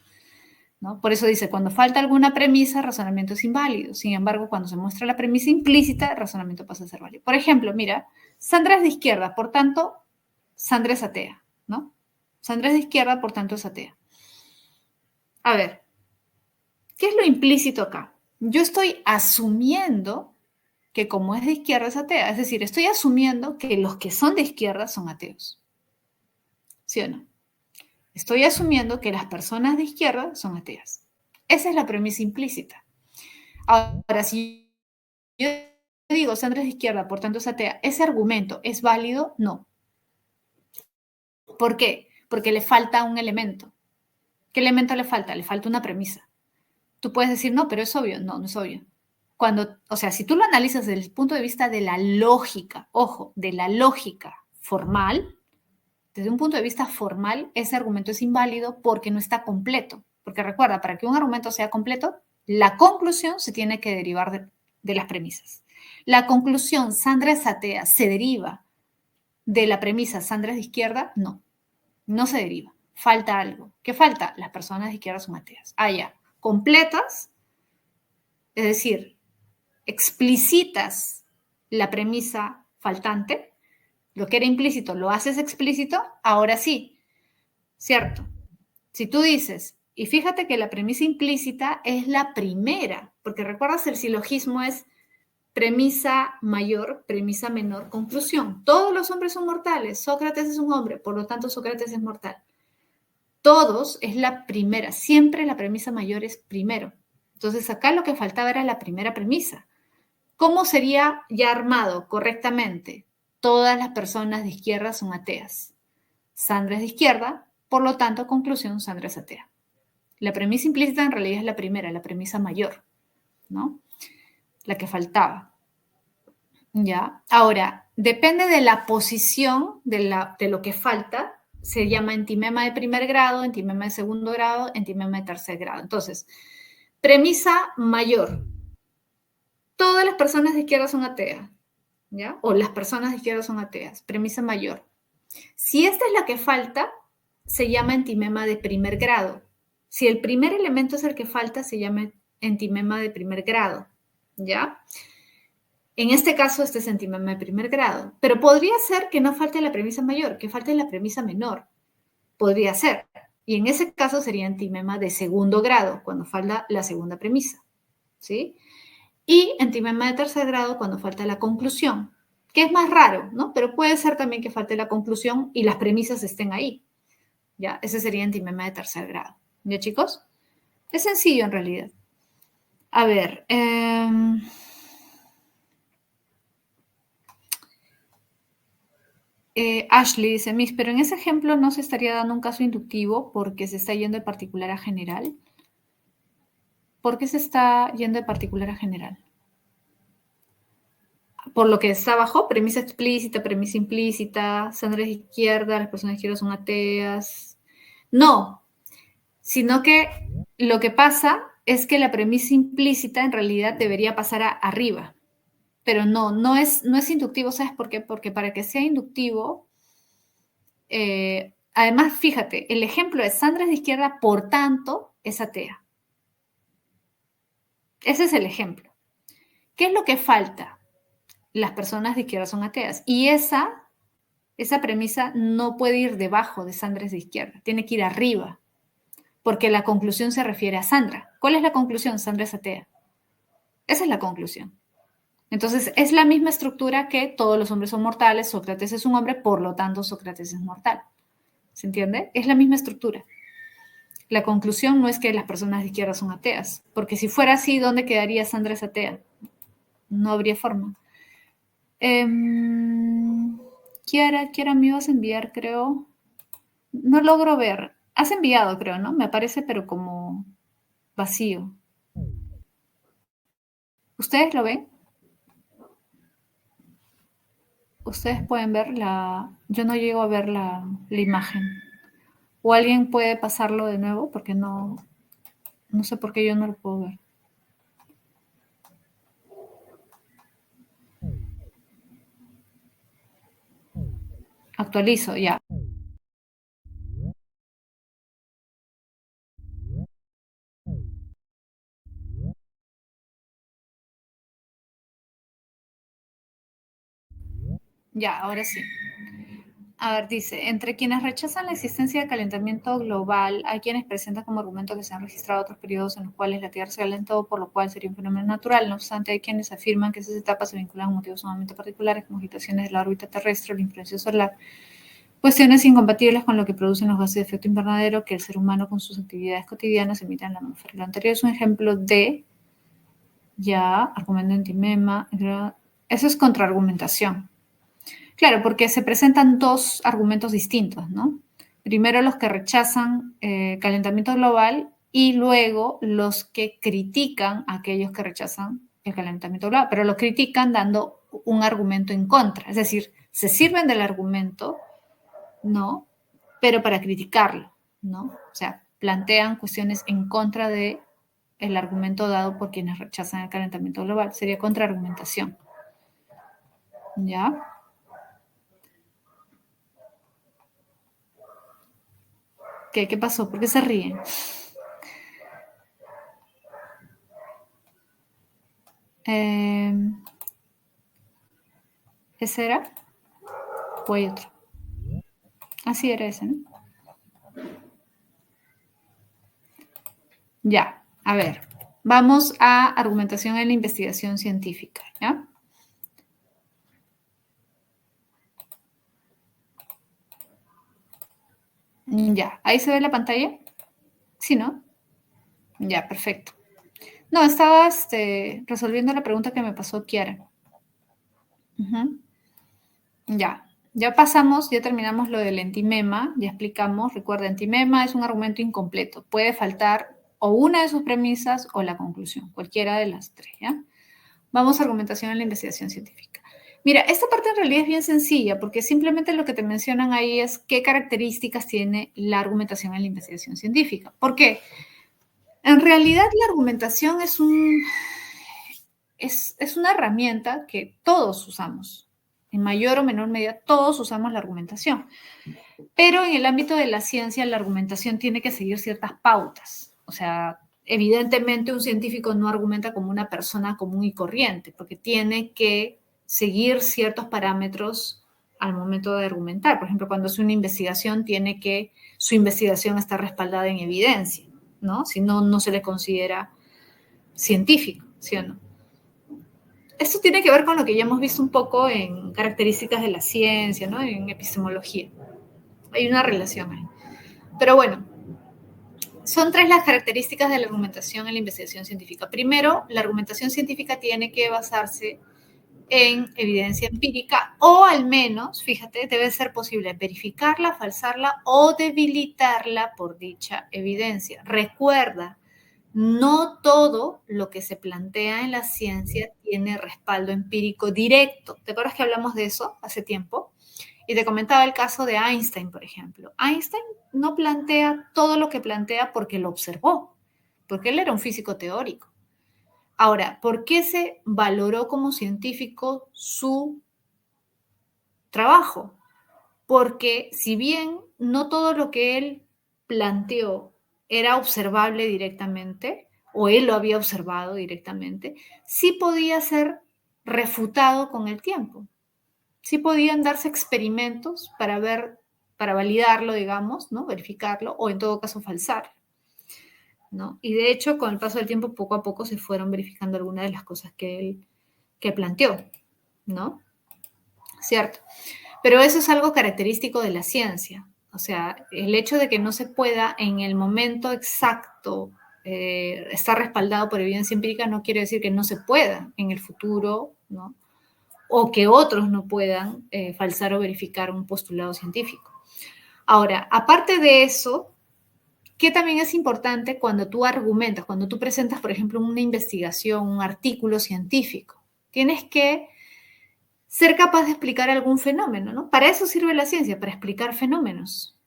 ¿No? Por eso dice, cuando falta alguna premisa, el razonamiento es inválido. Sin embargo, cuando se muestra la premisa implícita, el razonamiento pasa a ser válido. Por ejemplo, mira, Sandra es de izquierda, por tanto, Sandra es atea, ¿no? Sandra es de izquierda, por tanto, es atea. A ver, ¿qué es lo implícito acá? Yo estoy asumiendo que como es de izquierda es atea, es decir, estoy asumiendo que los que son de izquierda son ateos. ¿Sí o no? Estoy asumiendo que las personas de izquierda son ateas. Esa es la premisa implícita. Ahora, si yo digo Sandra es de izquierda, por tanto es atea, ¿ese argumento es válido? No. ¿Por qué? Porque le falta un elemento. ¿Qué elemento le falta? Le falta una premisa. Tú puedes decir, no, pero es obvio. No, no es obvio. O sea, si tú lo analizas desde el punto de vista de la lógica, ojo, de la lógica formal, desde un punto de vista formal, ese argumento es inválido porque no está completo. Porque recuerda, para que un argumento sea completo, la conclusión se tiene que derivar de las premisas. La conclusión, Sandra es atea, ¿se deriva de la premisa Sandra es de izquierda? No, no se deriva. Falta algo. ¿Qué falta? Las personas de izquierda son ateas. Ah, ya. Completas, es decir, explicitas la premisa faltante, lo que era implícito lo haces explícito, ahora sí, ¿cierto? Si tú dices, y fíjate que la premisa implícita es la primera, porque recuerdas el silogismo es premisa mayor, premisa menor, conclusión. Todos los hombres son mortales, Sócrates es un hombre, por lo tanto Sócrates es mortal. Todos es la primera, siempre la premisa mayor es primero. Entonces acá lo que faltaba era la primera premisa. ¿Cómo sería ya armado correctamente? Todas las personas de izquierda son ateas. Sandra es de izquierda, por lo tanto, conclusión, Sandra es atea. La premisa implícita en realidad es la primera, la premisa mayor, ¿no? La que faltaba. ¿Ya? Ahora, depende de la posición de lo que falta, se llama entimema de primer grado, entimema de segundo grado, entimema de tercer grado. Entonces, premisa mayor. Todas las personas de izquierda son ateas, ¿ya? O las personas de izquierda son ateas. Premisa mayor. Si esta es la que falta, se llama entimema de primer grado. Si el primer elemento es el que falta, se llama entimema de primer grado, ¿ya? En este caso, este es entimema de primer grado. Pero podría ser que no falte la premisa mayor, que falte la premisa menor. Podría ser. Y en ese caso sería entimema de segundo grado, cuando falta la segunda premisa, ¿sí? Y entimema de tercer grado cuando falta la conclusión, que es más raro, ¿no? Pero puede ser también que falte la conclusión y las premisas estén ahí, ¿ya? Ese sería entimema de tercer grado, ¿ya, chicos? Es sencillo en realidad. A ver, Ashley dice, Miss, pero en ese ejemplo no se estaría dando un caso inductivo porque se está yendo de particular a general. ¿Por qué se está yendo de particular a general? Por lo que está abajo, premisa explícita, premisa implícita, Sandra es izquierda, las personas de izquierda son ateas. No, sino que lo que pasa es que la premisa implícita en realidad debería pasar arriba, pero no es inductivo, ¿sabes por qué? Porque para que sea inductivo, además, fíjate, el ejemplo de Sandra es de izquierda, por tanto, es atea. Ese es el ejemplo. ¿Qué es lo que falta? Las personas de izquierda son ateas. Y esa premisa no puede ir debajo de Sandra es de izquierda, tiene que ir arriba, porque la conclusión se refiere a Sandra. ¿Cuál es la conclusión? Sandra es atea. Esa es la conclusión. Entonces, es la misma estructura que todos los hombres son mortales, Sócrates es un hombre, por lo tanto, Sócrates es mortal. ¿Se entiende? Es la misma estructura. La conclusión no es que las personas de izquierda son ateas, porque si fuera así, ¿dónde quedaría Sandra es atea? No habría forma. Kiara, me ibas a enviar, creo. No logro ver. Has enviado, creo, ¿no? Me aparece, pero como vacío. ¿Ustedes lo ven? Ustedes pueden ver yo no llego a ver la imagen. O alguien puede pasarlo de nuevo porque no sé por qué yo no lo puedo ver. Actualizo, ya. Ya, ahora sí. A ver, dice, entre quienes rechazan la existencia de calentamiento global, hay quienes presentan como argumento que se han registrado otros periodos en los cuales la Tierra se calentó, por lo cual sería un fenómeno natural. No obstante, hay quienes afirman que esas etapas se vinculan a motivos sumamente particulares, como agitaciones de la órbita terrestre o la influencia solar. Cuestiones incompatibles con lo que producen los gases de efecto invernadero que el ser humano con sus actividades cotidianas emite en la atmósfera. Lo anterior es un ejemplo de, ya, argumento antimema, eso es contraargumentación. Claro, porque se presentan dos argumentos distintos, ¿no? Primero los que rechazan calentamiento global y luego los que critican a aquellos que rechazan el calentamiento global, pero lo critican dando un argumento en contra, es decir, se sirven del argumento, ¿no? Pero para criticarlo, ¿no? O sea, plantean cuestiones en contra de el argumento dado por quienes rechazan el calentamiento global. Sería contraargumentación. ¿Ya? ¿Qué pasó? ¿Por qué se ríen? ¿Ese era? ¿O hay otro? Así era ese, ¿no? Ya, a ver. Vamos a argumentación en la investigación científica, ¿ya? Ya, ¿ahí se ve la pantalla? Sí, ¿no? Ya, perfecto. No, estaba resolviendo la pregunta que me pasó Kiara. Ya pasamos, ya terminamos lo del entimema, ya explicamos, recuerda, entimema es un argumento incompleto, puede faltar o una de sus premisas o la conclusión, cualquiera de las tres, ¿ya? Vamos a argumentación en la investigación científica. Mira, esta parte en realidad es bien sencilla porque simplemente lo que te mencionan ahí es qué características tiene la argumentación en la investigación científica. ¿Por qué? En realidad la argumentación es una herramienta que todos usamos. En mayor o menor medida, todos usamos la argumentación. Pero en el ámbito de la ciencia, la argumentación tiene que seguir ciertas pautas. O sea, evidentemente un científico no argumenta como una persona común y corriente, porque tiene que seguir ciertos parámetros al momento de argumentar. Por ejemplo, cuando hace una investigación, tiene que su investigación estar respaldada en evidencia, ¿no? Si no, no se le considera científico, ¿sí o no? Esto tiene que ver con lo que ya hemos visto un poco en características de la ciencia, ¿no? En epistemología. Hay una relación ahí. Pero bueno, son tres las características de la argumentación en la investigación científica. Primero, la argumentación científica tiene que basarse en evidencia empírica o al menos, fíjate, debe ser posible verificarla, falsarla o debilitarla por dicha evidencia. Recuerda, no todo lo que se plantea en la ciencia tiene respaldo empírico directo. ¿Te acuerdas que hablamos de eso hace tiempo? Y te comentaba el caso de Einstein, por ejemplo. Einstein no plantea todo lo que plantea porque lo observó, porque él era un físico teórico. Ahora, ¿por qué se valoró como científico su trabajo? Porque si bien no todo lo que él planteó era observable directamente, o él lo había observado directamente, sí podía ser refutado con el tiempo. Sí podían darse experimentos para ver, para validarlo, digamos, ¿no? Verificarlo, o en todo caso falsar, ¿no? Y de hecho, con el paso del tiempo, poco a poco se fueron verificando algunas de las cosas que él planteó, ¿no? ¿Cierto? Pero eso es algo característico de la ciencia. O sea, el hecho de que no se pueda en el momento exacto estar respaldado por evidencia empírica no quiere decir que no se pueda en el futuro, ¿no? O que otros no puedan falsar o verificar un postulado científico. Ahora, aparte de eso, ¿qué también es importante cuando tú argumentas, cuando tú presentas, por ejemplo, una investigación, un artículo científico? Tienes que ser capaz de explicar algún fenómeno, ¿no? Para eso sirve la ciencia, para explicar fenómenos,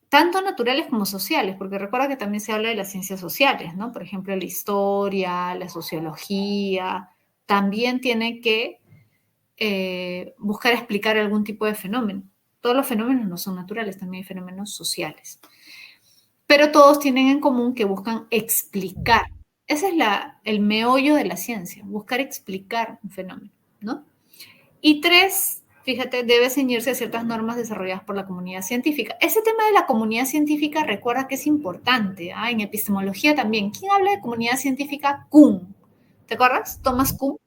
tanto naturales como sociales, porque recuerda que también se habla de las ciencias sociales, ¿no? Por ejemplo, la historia, la sociología, también tiene que buscar explicar algún tipo de fenómeno. Todos los fenómenos no son naturales, también hay fenómenos sociales. Pero todos tienen en común que buscan explicar. Ese es el meollo de la ciencia, buscar explicar un fenómeno, ¿no? Y tres, fíjate, debe ceñirse a ciertas normas desarrolladas por la comunidad científica. Ese tema de la comunidad científica, recuerda que es importante, ¿ah? En epistemología también. ¿Quién habla de comunidad científica? Kuhn. ¿Te acuerdas? Thomas Kuhn,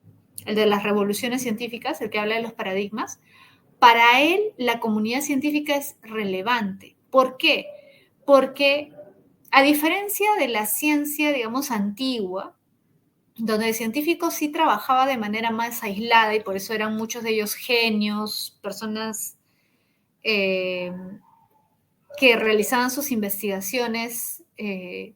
el de las revoluciones científicas, el que habla de los paradigmas. para él la comunidad científica es relevante. ¿Por qué? Porque a diferencia de la ciencia, digamos, antigua, donde el científico sí trabajaba de manera más aislada y por eso eran muchos de ellos genios, personas que realizaban sus investigaciones y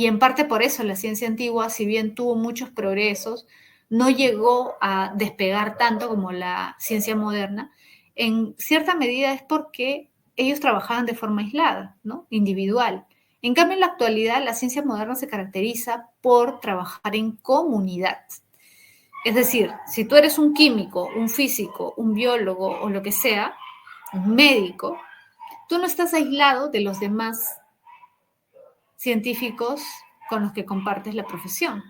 en parte por eso la ciencia antigua, si bien tuvo muchos progresos, no llegó a despegar tanto como la ciencia moderna. En cierta medida es porque ellos trabajaban de forma aislada, ¿no? Individual. En cambio, en la actualidad, la ciencia moderna se caracteriza por trabajar en comunidad. Es decir, si tú eres un químico, un físico, un biólogo o lo que sea, un médico, tú no estás aislado de los demás científicos con los que compartes la profesión.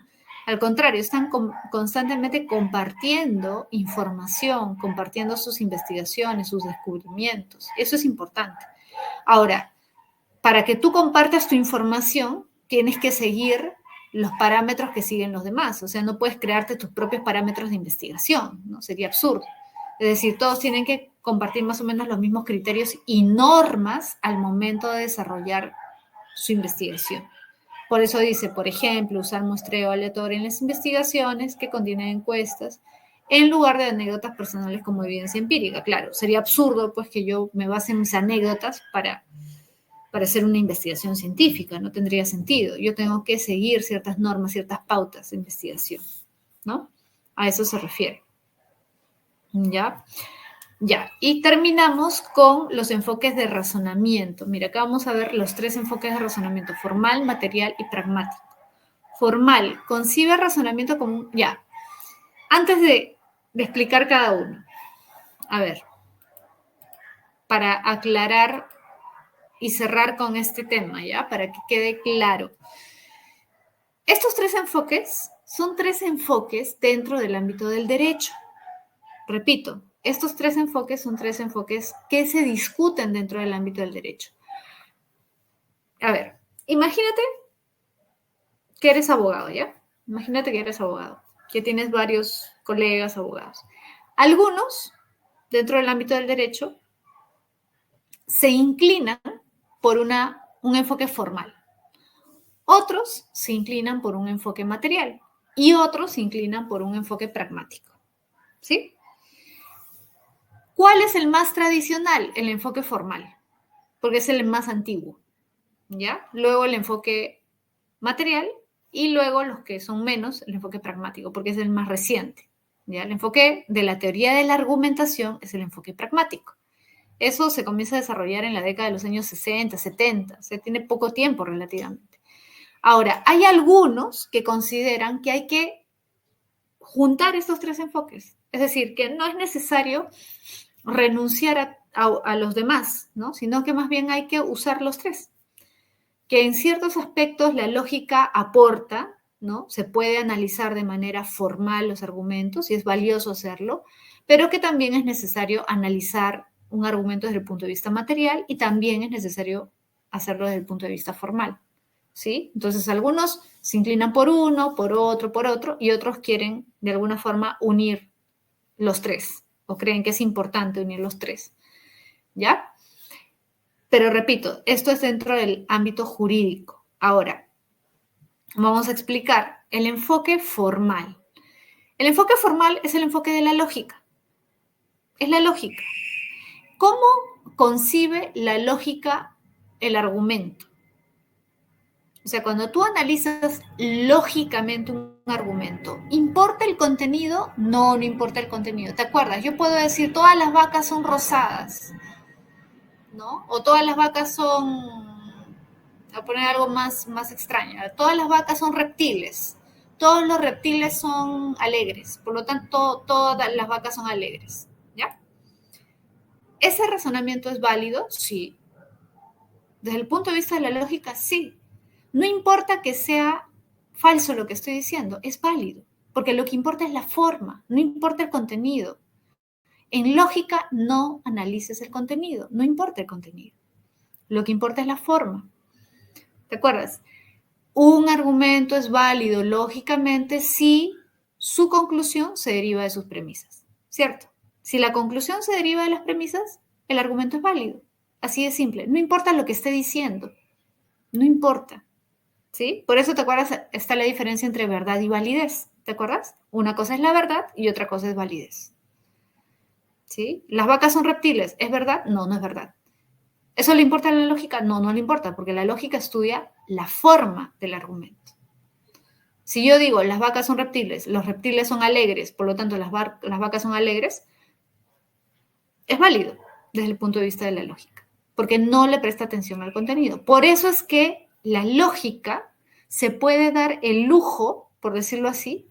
Al contrario, están constantemente compartiendo información, compartiendo sus investigaciones, sus descubrimientos. Eso es importante. Ahora, para que tú compartas tu información, tienes que seguir los parámetros que siguen los demás. O sea, no puedes crearte tus propios parámetros de investigación, ¿no? Sería absurdo. Es decir, todos tienen que compartir más o menos los mismos criterios y normas al momento de desarrollar su investigación. Por eso dice, por ejemplo, usar muestreo aleatorio en las investigaciones que contienen encuestas en lugar de anécdotas personales como evidencia empírica. Claro, sería absurdo pues que yo me base en mis anécdotas para hacer una investigación científica, no tendría sentido. Yo tengo que seguir ciertas normas, ciertas pautas de investigación, ¿no? A eso se refiere. ¿Ya? Ya, y terminamos con los enfoques de razonamiento. Mira, acá vamos a ver los 3 enfoques de razonamiento: formal, material y pragmático. Formal, concibe el razonamiento como un... Ya, antes de explicar cada uno, a ver, para aclarar y cerrar con este tema, ¿ya? Para que quede claro. Estos 3 enfoques son 3 enfoques dentro del ámbito del derecho. Repito, estos 3 enfoques son 3 enfoques que se discuten dentro del ámbito del derecho. A ver, imagínate que eres abogado, ¿ya? Imagínate que eres abogado, que tienes varios colegas abogados. Algunos, dentro del ámbito del derecho, se inclinan por un enfoque formal. Otros se inclinan por un enfoque material y otros se inclinan por un enfoque pragmático, ¿sí? ¿Cuál es el más tradicional? El enfoque formal, porque es el más antiguo, ¿ya? Luego el enfoque material y luego los que son menos, el enfoque pragmático, porque es el más reciente, ¿ya? El enfoque de la teoría de la argumentación es el enfoque pragmático. Eso se comienza a desarrollar en la década de los años 60, 70, o sea, tiene poco tiempo relativamente. Ahora, hay algunos que consideran que hay que juntar estos 3 enfoques, es decir, que no es necesario renunciar a los demás, ¿no? Sino que más bien hay que usar los 3. Que en ciertos aspectos la lógica aporta, ¿no? Se puede analizar de manera formal los argumentos y es valioso hacerlo, pero que también es necesario analizar un argumento desde el punto de vista material y también es necesario hacerlo desde el punto de vista formal, ¿sí? Entonces algunos se inclinan por uno, por otro y otros quieren de alguna forma unir los 3 o creen que es importante unir los 3, ¿ya? Pero repito, esto es dentro del ámbito jurídico. Ahora, vamos a explicar el enfoque formal. El enfoque formal es el enfoque de la lógica. Es la lógica. ¿Cómo concibe la lógica el argumento? O sea, cuando tú analizas lógicamente un argumento, ¿importa el contenido? No, no importa el contenido. ¿Te acuerdas? Yo puedo decir, todas las vacas son rosadas, ¿no? O todas las vacas son, a poner algo más extraño, todas las vacas son reptiles, todos los reptiles son alegres, por lo tanto, todas las vacas son alegres, ¿ya? ¿Ese razonamiento es válido? Sí. Desde el punto de vista de la lógica, sí. No importa que sea falso lo que estoy diciendo, es válido, porque lo que importa es la forma, no importa el contenido. En lógica no analices el contenido, no importa el contenido. Lo que importa es la forma. ¿Te acuerdas? Un argumento es válido lógicamente si su conclusión se deriva de sus premisas, ¿cierto? Si la conclusión se deriva de las premisas, el argumento es válido. Así de simple. No importa lo que esté diciendo. No importa. ¿Sí? Por eso, ¿te acuerdas? Está la diferencia entre verdad y validez. ¿Te acuerdas? Una cosa es la verdad y otra cosa es validez. ¿Sí? ¿Las vacas son reptiles? ¿Es verdad? No, no es verdad. ¿Eso le importa a la lógica? No, no le importa, porque la lógica estudia la forma del argumento. Si yo digo, las vacas son reptiles, los reptiles son alegres, por lo tanto las vacas son alegres, es válido desde el punto de vista de la lógica, porque no le presta atención al contenido. Por eso es que la lógica se puede dar el lujo, por decirlo así,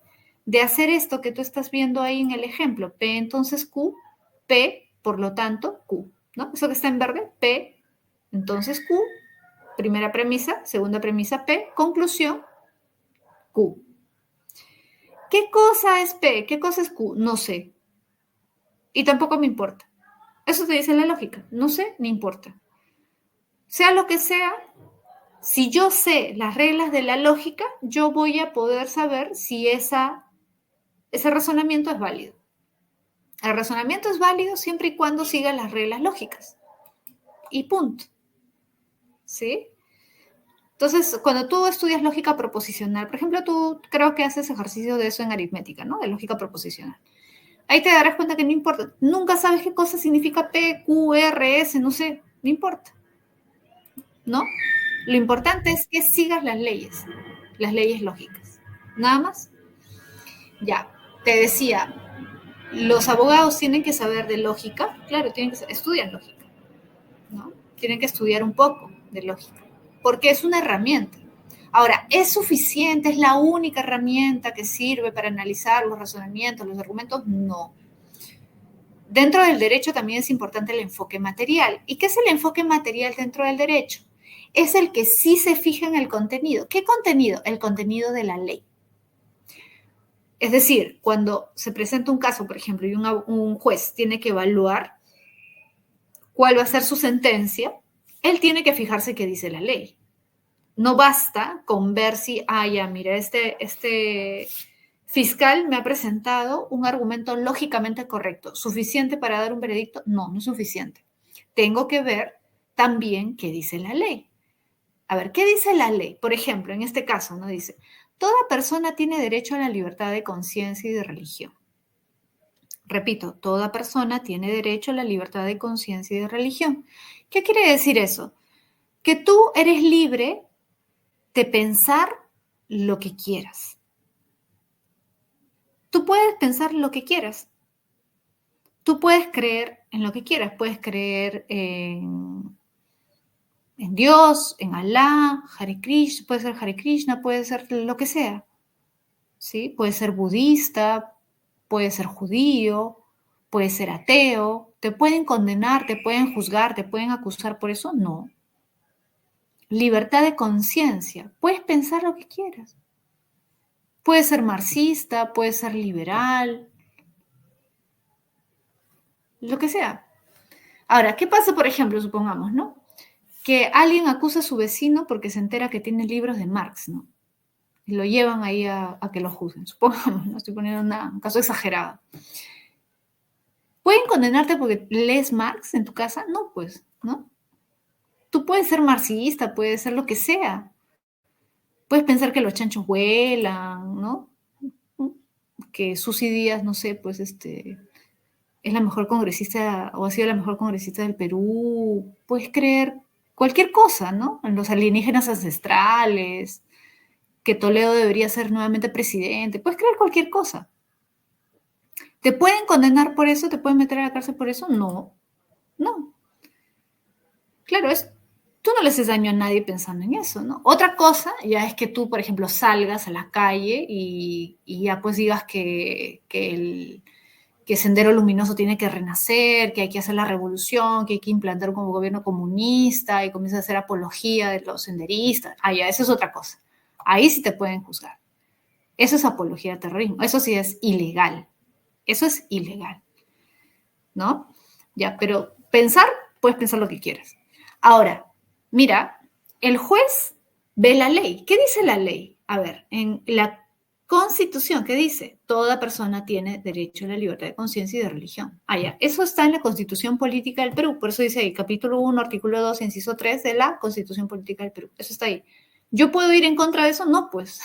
de hacer esto que tú estás viendo ahí en el ejemplo. P entonces Q, P, por lo tanto, Q. ¿No? Eso que está en verde, P, entonces Q, primera premisa, segunda premisa, P, conclusión, Q. ¿Qué cosa es P? ¿Qué cosa es Q? No sé. Y tampoco me importa. Eso te dice la lógica. No sé, ni importa. Sea lo que sea, si yo sé las reglas de la lógica, yo voy a poder saber si ese razonamiento es válido. El razonamiento es válido siempre y cuando siga las reglas lógicas. Y punto. ¿Sí? Entonces, cuando tú estudias lógica proposicional, por ejemplo, tú creo que haces ejercicio de eso en aritmética, ¿no? De lógica proposicional. Ahí te darás cuenta que no importa. Nunca sabes qué cosa significa P, Q, R, S, no sé. No importa. ¿No? Lo importante es que sigas las leyes lógicas. Nada más. Ya, te decía, los abogados tienen que saber de lógica, claro, estudian lógica, ¿no? Tienen que estudiar un poco de lógica, porque es una herramienta. Ahora, ¿es suficiente? ¿Es la única herramienta que sirve para analizar los razonamientos, los argumentos? No. Dentro del derecho también es importante el enfoque material. ¿Y qué es el enfoque material dentro del derecho? Es el que sí se fija en el contenido. ¿Qué contenido? El contenido de la ley. Es decir, cuando se presenta un caso, por ejemplo, y un juez tiene que evaluar cuál va a ser su sentencia, él tiene que fijarse qué dice la ley. No basta con ver si, ya, mira, este fiscal me ha presentado un argumento lógicamente correcto, suficiente para dar un veredicto. No, no es suficiente. Tengo que ver también qué dice la ley. A ver, ¿qué dice la ley? Por ejemplo, en este caso, ¿no? Dice, toda persona tiene derecho a la libertad de conciencia y de religión. Repito, toda persona tiene derecho a la libertad de conciencia y de religión. ¿Qué quiere decir eso? Que tú eres libre de pensar lo que quieras. Tú puedes pensar lo que quieras. Tú puedes creer en lo que quieras. Puedes creer en Dios, en Alá, Hare Krishna, puede ser Hare Krishna, puede ser lo que sea. ¿Sí? Puede ser budista, puede ser judío, puede ser ateo. ¿Te pueden condenar, te pueden juzgar, te pueden acusar por eso? No. Libertad de conciencia. Puedes pensar lo que quieras. Puede ser marxista, puede ser liberal, lo que sea. Ahora, ¿qué pasa, por ejemplo, supongamos, ¿no? Que alguien acusa a su vecino porque se entera que tiene libros de Marx, ¿no? Y lo llevan ahí a que lo juzguen, supongamos, ¿no? Estoy poniendo un caso exagerado. ¿Pueden condenarte porque lees Marx en tu casa? No, pues, ¿no? Tú puedes ser marxista, puedes ser lo que sea. Puedes pensar que los chanchos vuelan, ¿no? Que Susy Díaz, no sé, pues es la mejor congresista o ha sido la mejor congresista del Perú. Puedes creer cualquier cosa, ¿no? En los alienígenas ancestrales, que Toledo debería ser nuevamente presidente. Puedes creer cualquier cosa. ¿Te pueden condenar por eso? ¿Te pueden meter a la cárcel por eso? No, no. Claro, tú no le haces daño a nadie pensando en eso, ¿no? Otra cosa ya es que tú, por ejemplo, salgas a la calle y ya pues digas que el Sendero Luminoso tiene que renacer, que hay que hacer la revolución, que hay que implantar un gobierno comunista y comienza a hacer apología de los senderistas. Ya, eso es otra cosa. Ahí sí te pueden juzgar. Eso es apología de terrorismo. Eso sí es ilegal. Eso es ilegal. ¿No? Ya, pero puedes pensar lo que quieras. Ahora, mira, el juez ve la ley. ¿Qué dice la ley? A ver, en la Constitución, ¿qué dice? Toda persona tiene derecho a la libertad de conciencia y de religión. Ah, ya. Eso está en la Constitución Política del Perú. Por eso dice ahí, capítulo 1, artículo 2, inciso 3 de la Constitución Política del Perú. Eso está ahí. ¿Yo puedo ir en contra de eso? No, pues.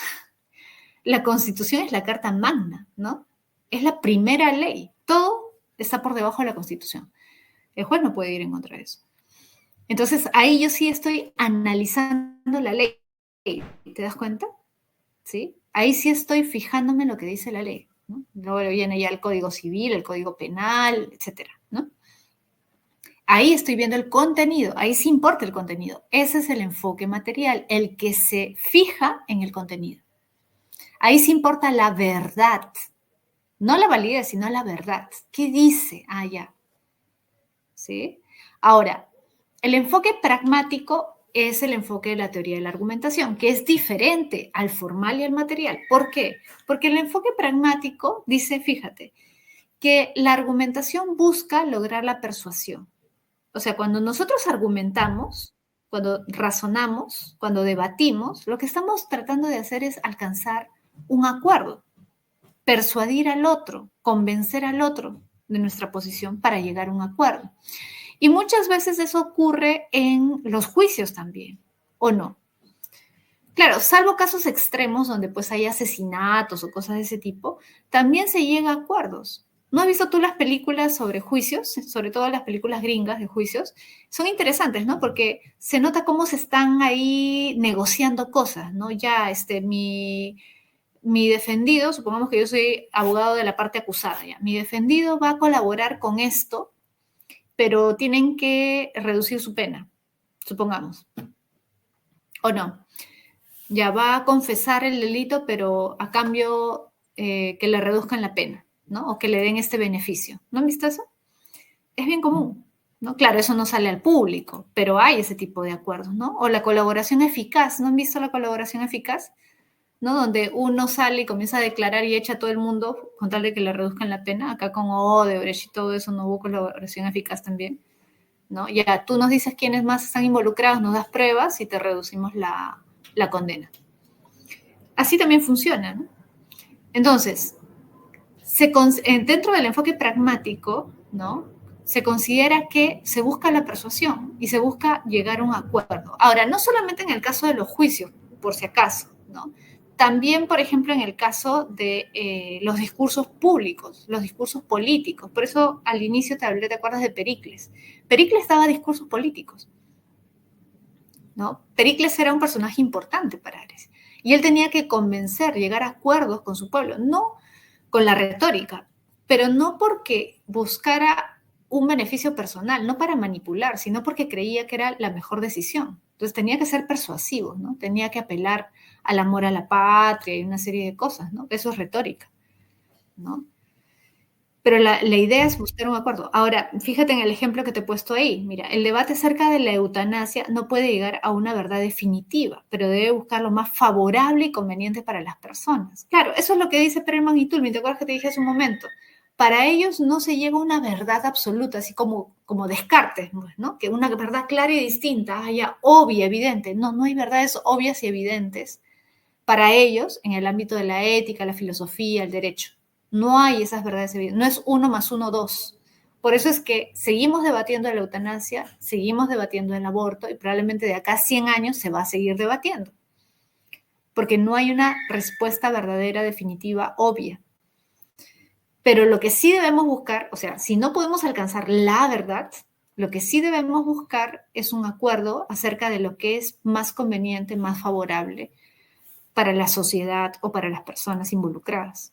La Constitución es la Carta Magna, ¿no? Es la primera ley. Todo está por debajo de la Constitución. El juez no puede ir en contra de eso. Entonces, ahí yo sí estoy analizando la ley. ¿Te das cuenta? ¿Sí? Ahí sí estoy fijándome en lo que dice la ley, ¿no? Luego viene ya el Código Civil, el Código Penal, etcétera, ¿no? Ahí estoy viendo el contenido, ahí sí importa el contenido. Ese es el enfoque material, el que se fija en el contenido. Ahí sí importa la verdad, no la validez, sino la verdad. ¿Qué dice? Ah, ya. ¿Sí? Ahora, el enfoque pragmático es el enfoque de la teoría de la argumentación, que es diferente al formal y al material. ¿Por qué? Porque el enfoque pragmático dice, fíjate, que la argumentación busca lograr la persuasión. O sea, cuando nosotros argumentamos, cuando razonamos, cuando debatimos, lo que estamos tratando de hacer es alcanzar un acuerdo, persuadir al otro, convencer al otro de nuestra posición para llegar a un acuerdo. Y muchas veces eso ocurre en los juicios también, ¿o no? Claro, salvo casos extremos donde pues hay asesinatos o cosas de ese tipo, también se llega a acuerdos. ¿No has visto tú las películas sobre juicios, sobre todo las películas gringas de juicios? Son interesantes, ¿no? Porque se nota cómo se están ahí negociando cosas, ¿no? Ya, mi defendido, supongamos que yo soy abogado de la parte acusada, ya. Mi defendido va a colaborar con esto, pero tienen que reducir su pena, supongamos. ¿O no? Ya va a confesar el delito, pero a cambio que le reduzcan la pena, ¿no? O que le den este beneficio. ¿No han visto eso? Es bien común, ¿no? Claro, eso no sale al público, pero hay ese tipo de acuerdos, ¿no? O la colaboración eficaz. ¿No han visto la colaboración eficaz? ¿No? Donde uno sale y comienza a declarar y echa a todo el mundo con tal de que le reduzcan la pena. Acá con Odebrecht y todo eso no hubo colaboración eficaz también, ¿no? Ya tú nos dices quiénes más están involucrados, nos das pruebas y te reducimos la condena. Así también funciona, ¿no? Entonces, dentro del enfoque pragmático, ¿no? Se considera que se busca la persuasión y se busca llegar a un acuerdo. Ahora, no solamente en el caso de los juicios, por si acaso, ¿no? También, por ejemplo, en el caso de los discursos públicos, los discursos políticos. Por eso al inicio te hablé, ¿te acuerdas de Pericles? Pericles daba discursos políticos, ¿no? Pericles era un personaje importante para Ares. Y él tenía que convencer, llegar a acuerdos con su pueblo, no con la retórica, pero no porque buscara un beneficio personal, no para manipular, sino porque creía que era la mejor decisión. Entonces tenía que ser persuasivo, ¿no? Tenía que apelar al amor a la patria y una serie de cosas, ¿no? Eso es retórica, ¿no? Pero la idea es buscar un acuerdo. Ahora, fíjate en el ejemplo que te he puesto ahí. Mira, el debate acerca de la eutanasia no puede llegar a una verdad definitiva, pero debe buscar lo más favorable y conveniente para las personas. Claro, eso es lo que dice Perelman y Tulmin. ¿Te acuerdas que te dije hace un momento? Para ellos no se llega a una verdad absoluta, así como Descartes, ¿no? Que una verdad clara y distinta, ya obvia, evidente. No, no hay verdades obvias y evidentes para ellos en el ámbito de la ética, la filosofía, el derecho. No hay esas verdades evidentes, no es 1 más 1, 2. Por eso es que seguimos debatiendo de la eutanasia, seguimos debatiendo del aborto y probablemente de acá a 100 años se va a seguir debatiendo, porque no hay una respuesta verdadera, definitiva, obvia. Pero lo que sí debemos buscar, o sea, si no podemos alcanzar la verdad, lo que sí debemos buscar es un acuerdo acerca de lo que es más conveniente, más favorable para la sociedad o para las personas involucradas.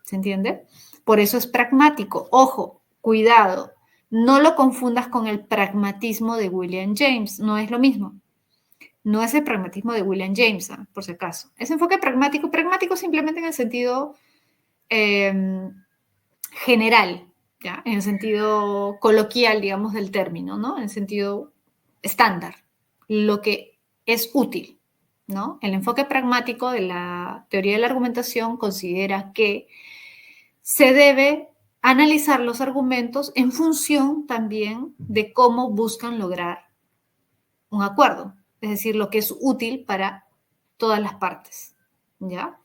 ¿Se entiende? Por eso es pragmático. Ojo, cuidado, no lo confundas con el pragmatismo de William James, no es lo mismo. No es el pragmatismo de William James, ¿eh? Por si acaso. Es enfoque pragmático, pragmático simplemente en el sentido general, ¿ya? En el sentido coloquial, digamos, del término, ¿no? En el sentido estándar, lo que es útil, ¿no? El enfoque pragmático de la teoría de la argumentación considera que se debe analizar los argumentos en función también de cómo buscan lograr un acuerdo, es decir, lo que es útil para todas las partes, ¿ya?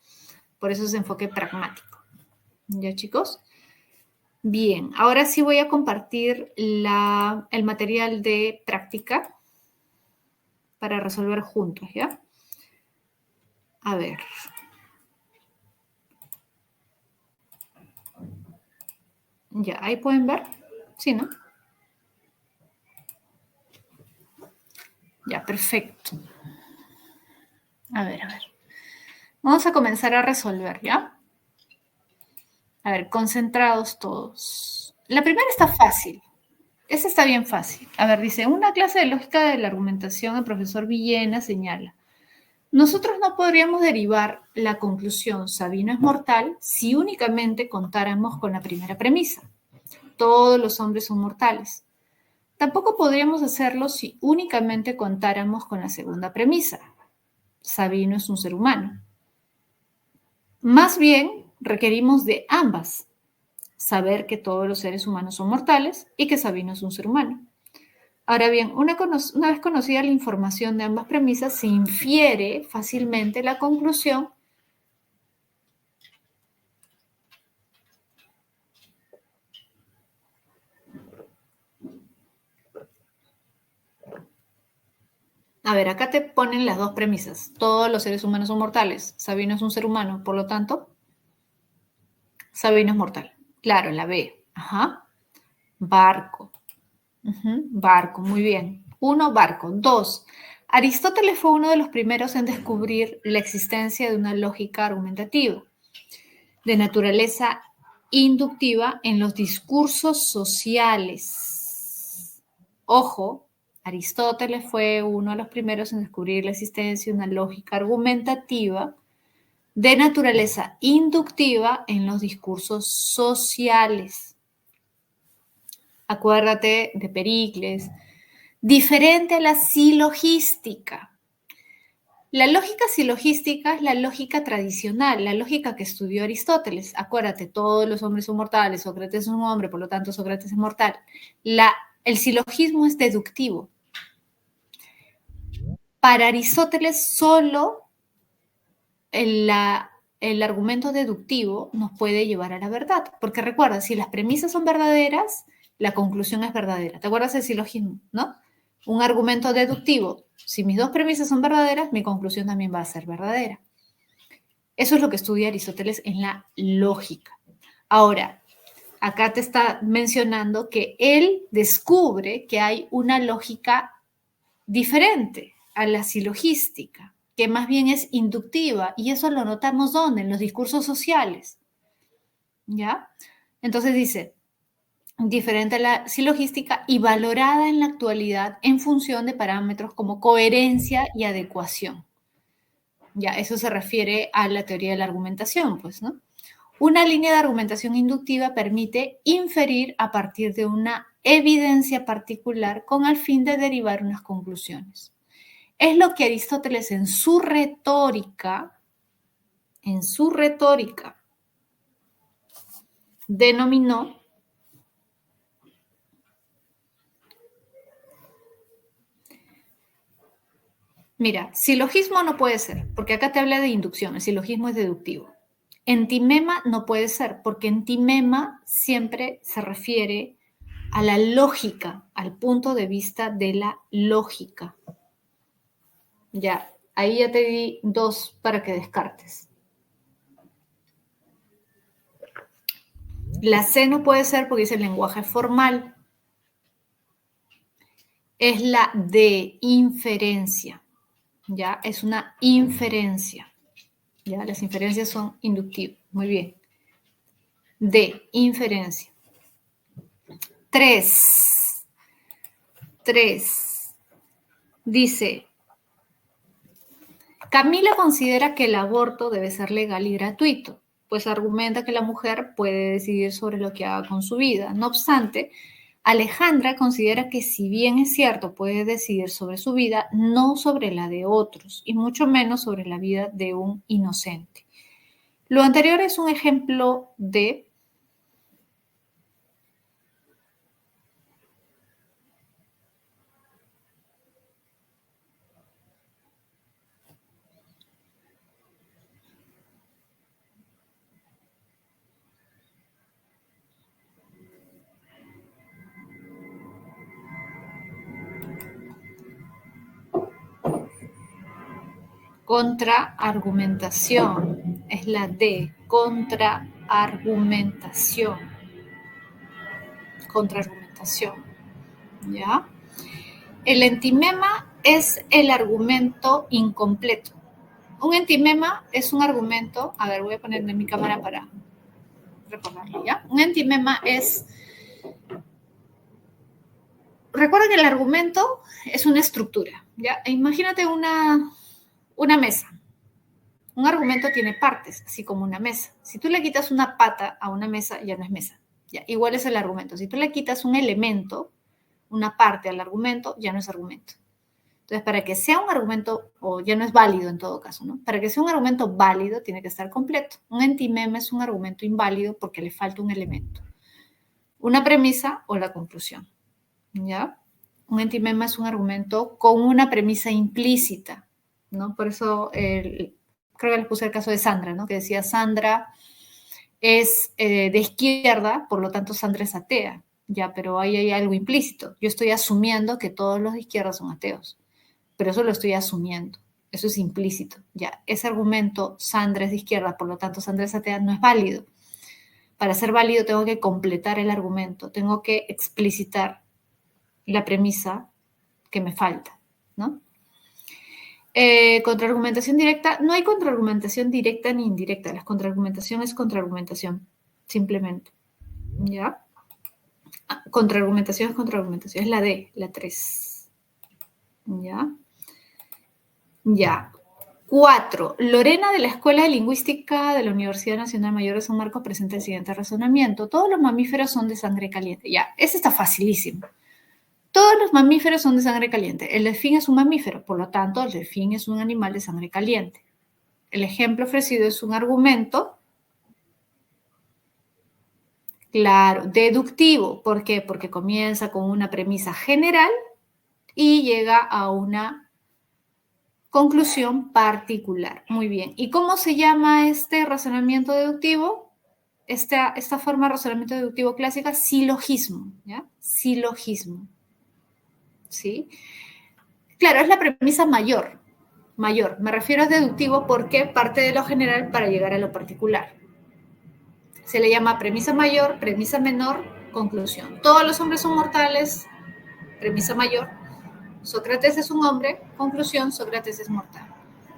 Por eso es enfoque pragmático. ¿Ya, chicos? Bien, ahora sí voy a compartir el material de práctica para resolver juntos, ¿ya? A ver. Ya, ahí pueden ver. Sí, ¿no? Ya, perfecto. A ver, a ver. Vamos a comenzar a resolver, ¿ya? A ver, concentrados todos. La primera está fácil. Esa está bien fácil. A ver, dice, una clase de lógica de la argumentación, el profesor Villena señala. Nosotros no podríamos derivar la conclusión Sabino es mortal si únicamente contáramos con la primera premisa. Todos los hombres son mortales. Tampoco podríamos hacerlo si únicamente contáramos con la segunda premisa. Sabino es un ser humano. Más bien, requerimos de ambas. Saber que todos los seres humanos son mortales y que Sabino es un ser humano. Ahora bien, una vez conocida la información de ambas premisas, se infiere fácilmente la conclusión. A ver, acá te ponen las dos premisas. Todos los seres humanos son mortales. Sabino es un ser humano, por lo tanto, Sabino es mortal. Claro, la B. Ajá. Barco. Barco, muy bien. 1, barco. 2, Aristóteles fue uno de los primeros en descubrir la existencia de una lógica argumentativa de naturaleza inductiva en los discursos sociales. Ojo, Aristóteles fue uno de los primeros en descubrir la existencia de una lógica argumentativa de naturaleza inductiva en los discursos sociales. Acuérdate de Pericles. Diferente a la silogística. La lógica silogística es la lógica tradicional, la lógica que estudió Aristóteles. Acuérdate, todos los hombres son mortales, Sócrates es un hombre, por lo tanto Sócrates es mortal. El silogismo es deductivo. Para Aristóteles solo el argumento deductivo nos puede llevar a la verdad, porque recuerda, si las premisas son verdaderas, la conclusión es verdadera. ¿Te acuerdas del silogismo, no? Un argumento deductivo, si mis dos premisas son verdaderas, mi conclusión también va a ser verdadera. Eso es lo que estudia Aristóteles en la lógica. Ahora, acá te está mencionando que él descubre que hay una lógica diferente a la silogística, que más bien es inductiva, y eso lo notamos ¿dónde? En los discursos sociales. ¿Ya? Entonces dice, diferente a la silogística y valorada en la actualidad en función de parámetros como coherencia y adecuación. Ya, eso se refiere a la teoría de la argumentación, pues, ¿no? Una línea de argumentación inductiva permite inferir a partir de una evidencia particular con el fin de derivar unas conclusiones. Es lo que Aristóteles en su retórica denominó mira, silogismo no puede ser, porque acá te habla de inducción, el silogismo es deductivo. Entimema no puede ser, porque entimema siempre se refiere a la lógica, al punto de vista de la lógica. Ya, ahí ya te di 2 para que descartes. La C no puede ser porque dice el lenguaje formal. Es la de inferencia. Ya, es una inferencia. Ya, las inferencias son inductivas. Muy bien. De inferencia. 3. Dice, Camila considera que el aborto debe ser legal y gratuito, pues argumenta que la mujer puede decidir sobre lo que haga con su vida. No obstante, Alejandra considera que si bien es cierto puede decidir sobre su vida, no sobre la de otros, y mucho menos sobre la vida de un inocente. Lo anterior es un ejemplo de Contraargumentación. Es la D. Contraargumentación. Contraargumentación. ¿Ya? El entimema es el argumento incompleto. Un entimema es un argumento, a ver, voy a ponerle mi cámara para recordarlo, ¿ya? Un entimema es, recuerda que el argumento es una estructura, ¿ya? Imagínate una mesa. Un argumento tiene partes, así como una mesa. Si tú le quitas una pata a una mesa, ya no es mesa. Ya, igual es el argumento. Si tú le quitas un elemento, una parte al argumento, ya no es argumento. Entonces, para que sea un argumento, o ya no es válido en todo caso, ¿no? Para que sea un argumento válido, tiene que estar completo. Un entimema es un argumento inválido porque le falta un elemento. Una premisa o la conclusión, ¿ya? Un entimema es un argumento con una premisa implícita, ¿no? Por eso creo que les puse el caso de Sandra, ¿no? Que decía, Sandra es de izquierda, por lo tanto Sandra es atea. Ya, pero ahí hay algo implícito. Yo estoy asumiendo que todos los de izquierda son ateos, pero eso lo estoy asumiendo. Eso es implícito. Ya, ese argumento, Sandra es de izquierda, por lo tanto Sandra es atea, no es válido. Para ser válido tengo que completar el argumento, tengo que explicitar la premisa que me falta, ¿no? Contraargumentación directa, no hay contraargumentación directa ni indirecta, la contraargumentación es contraargumentación, simplemente, ¿ya? Contraargumentación es contraargumentación, es la D, la 3, ¿ya? Ya. 4. Lorena de la Escuela de Lingüística de la Universidad Nacional Mayor de San Marcos presenta el siguiente razonamiento. Todos los mamíferos son de sangre caliente. Ya, ese está facilísimo. Todos los mamíferos son de sangre caliente. El delfín es un mamífero, por lo tanto, el delfín es un animal de sangre caliente. El ejemplo ofrecido es un argumento, claro, deductivo. ¿Por qué? Porque comienza con una premisa general y llega a una conclusión particular. Muy bien. ¿Y cómo se llama este razonamiento deductivo? Esta forma de razonamiento deductivo clásica, silogismo, ¿ya? Silogismo. ¿Sí? Claro, es la premisa mayor. Mayor. Me refiero a deductivo porque parte de lo general para llegar a lo particular. Se le llama premisa mayor, premisa menor, conclusión. Todos los hombres son mortales, premisa mayor. Sócrates es un hombre, conclusión, Sócrates es mortal,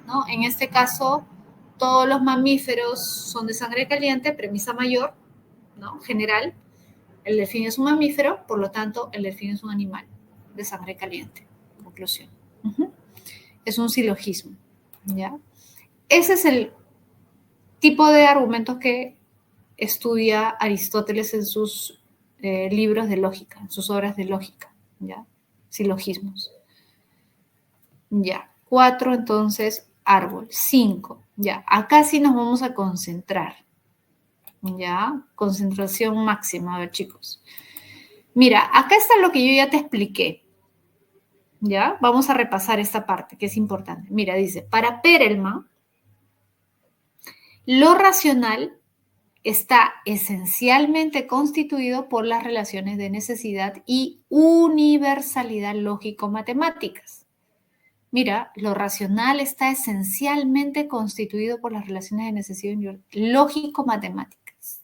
¿no? En este caso, todos los mamíferos son de sangre caliente, premisa mayor, ¿no? General. El delfín es un mamífero, por lo tanto, el delfín es un animal de sangre caliente, conclusión. Es un silogismo, ¿ya? Ese es el tipo de argumentos que estudia Aristóteles en sus libros de lógica, en sus obras de lógica, ¿ya? Silogismos. Ya, 4 entonces, árbol. 5, ya, acá sí nos vamos a concentrar. Ya, concentración máxima, a ver chicos. Mira, acá está lo que yo ya te expliqué. Ya, vamos a repasar esta parte que es importante. Mira, dice, para Perelman, lo racional está esencialmente constituido por las relaciones de necesidad y universalidad lógico-matemáticas. Mira, lo racional está esencialmente constituido por las relaciones de necesidad lógico-matemáticas,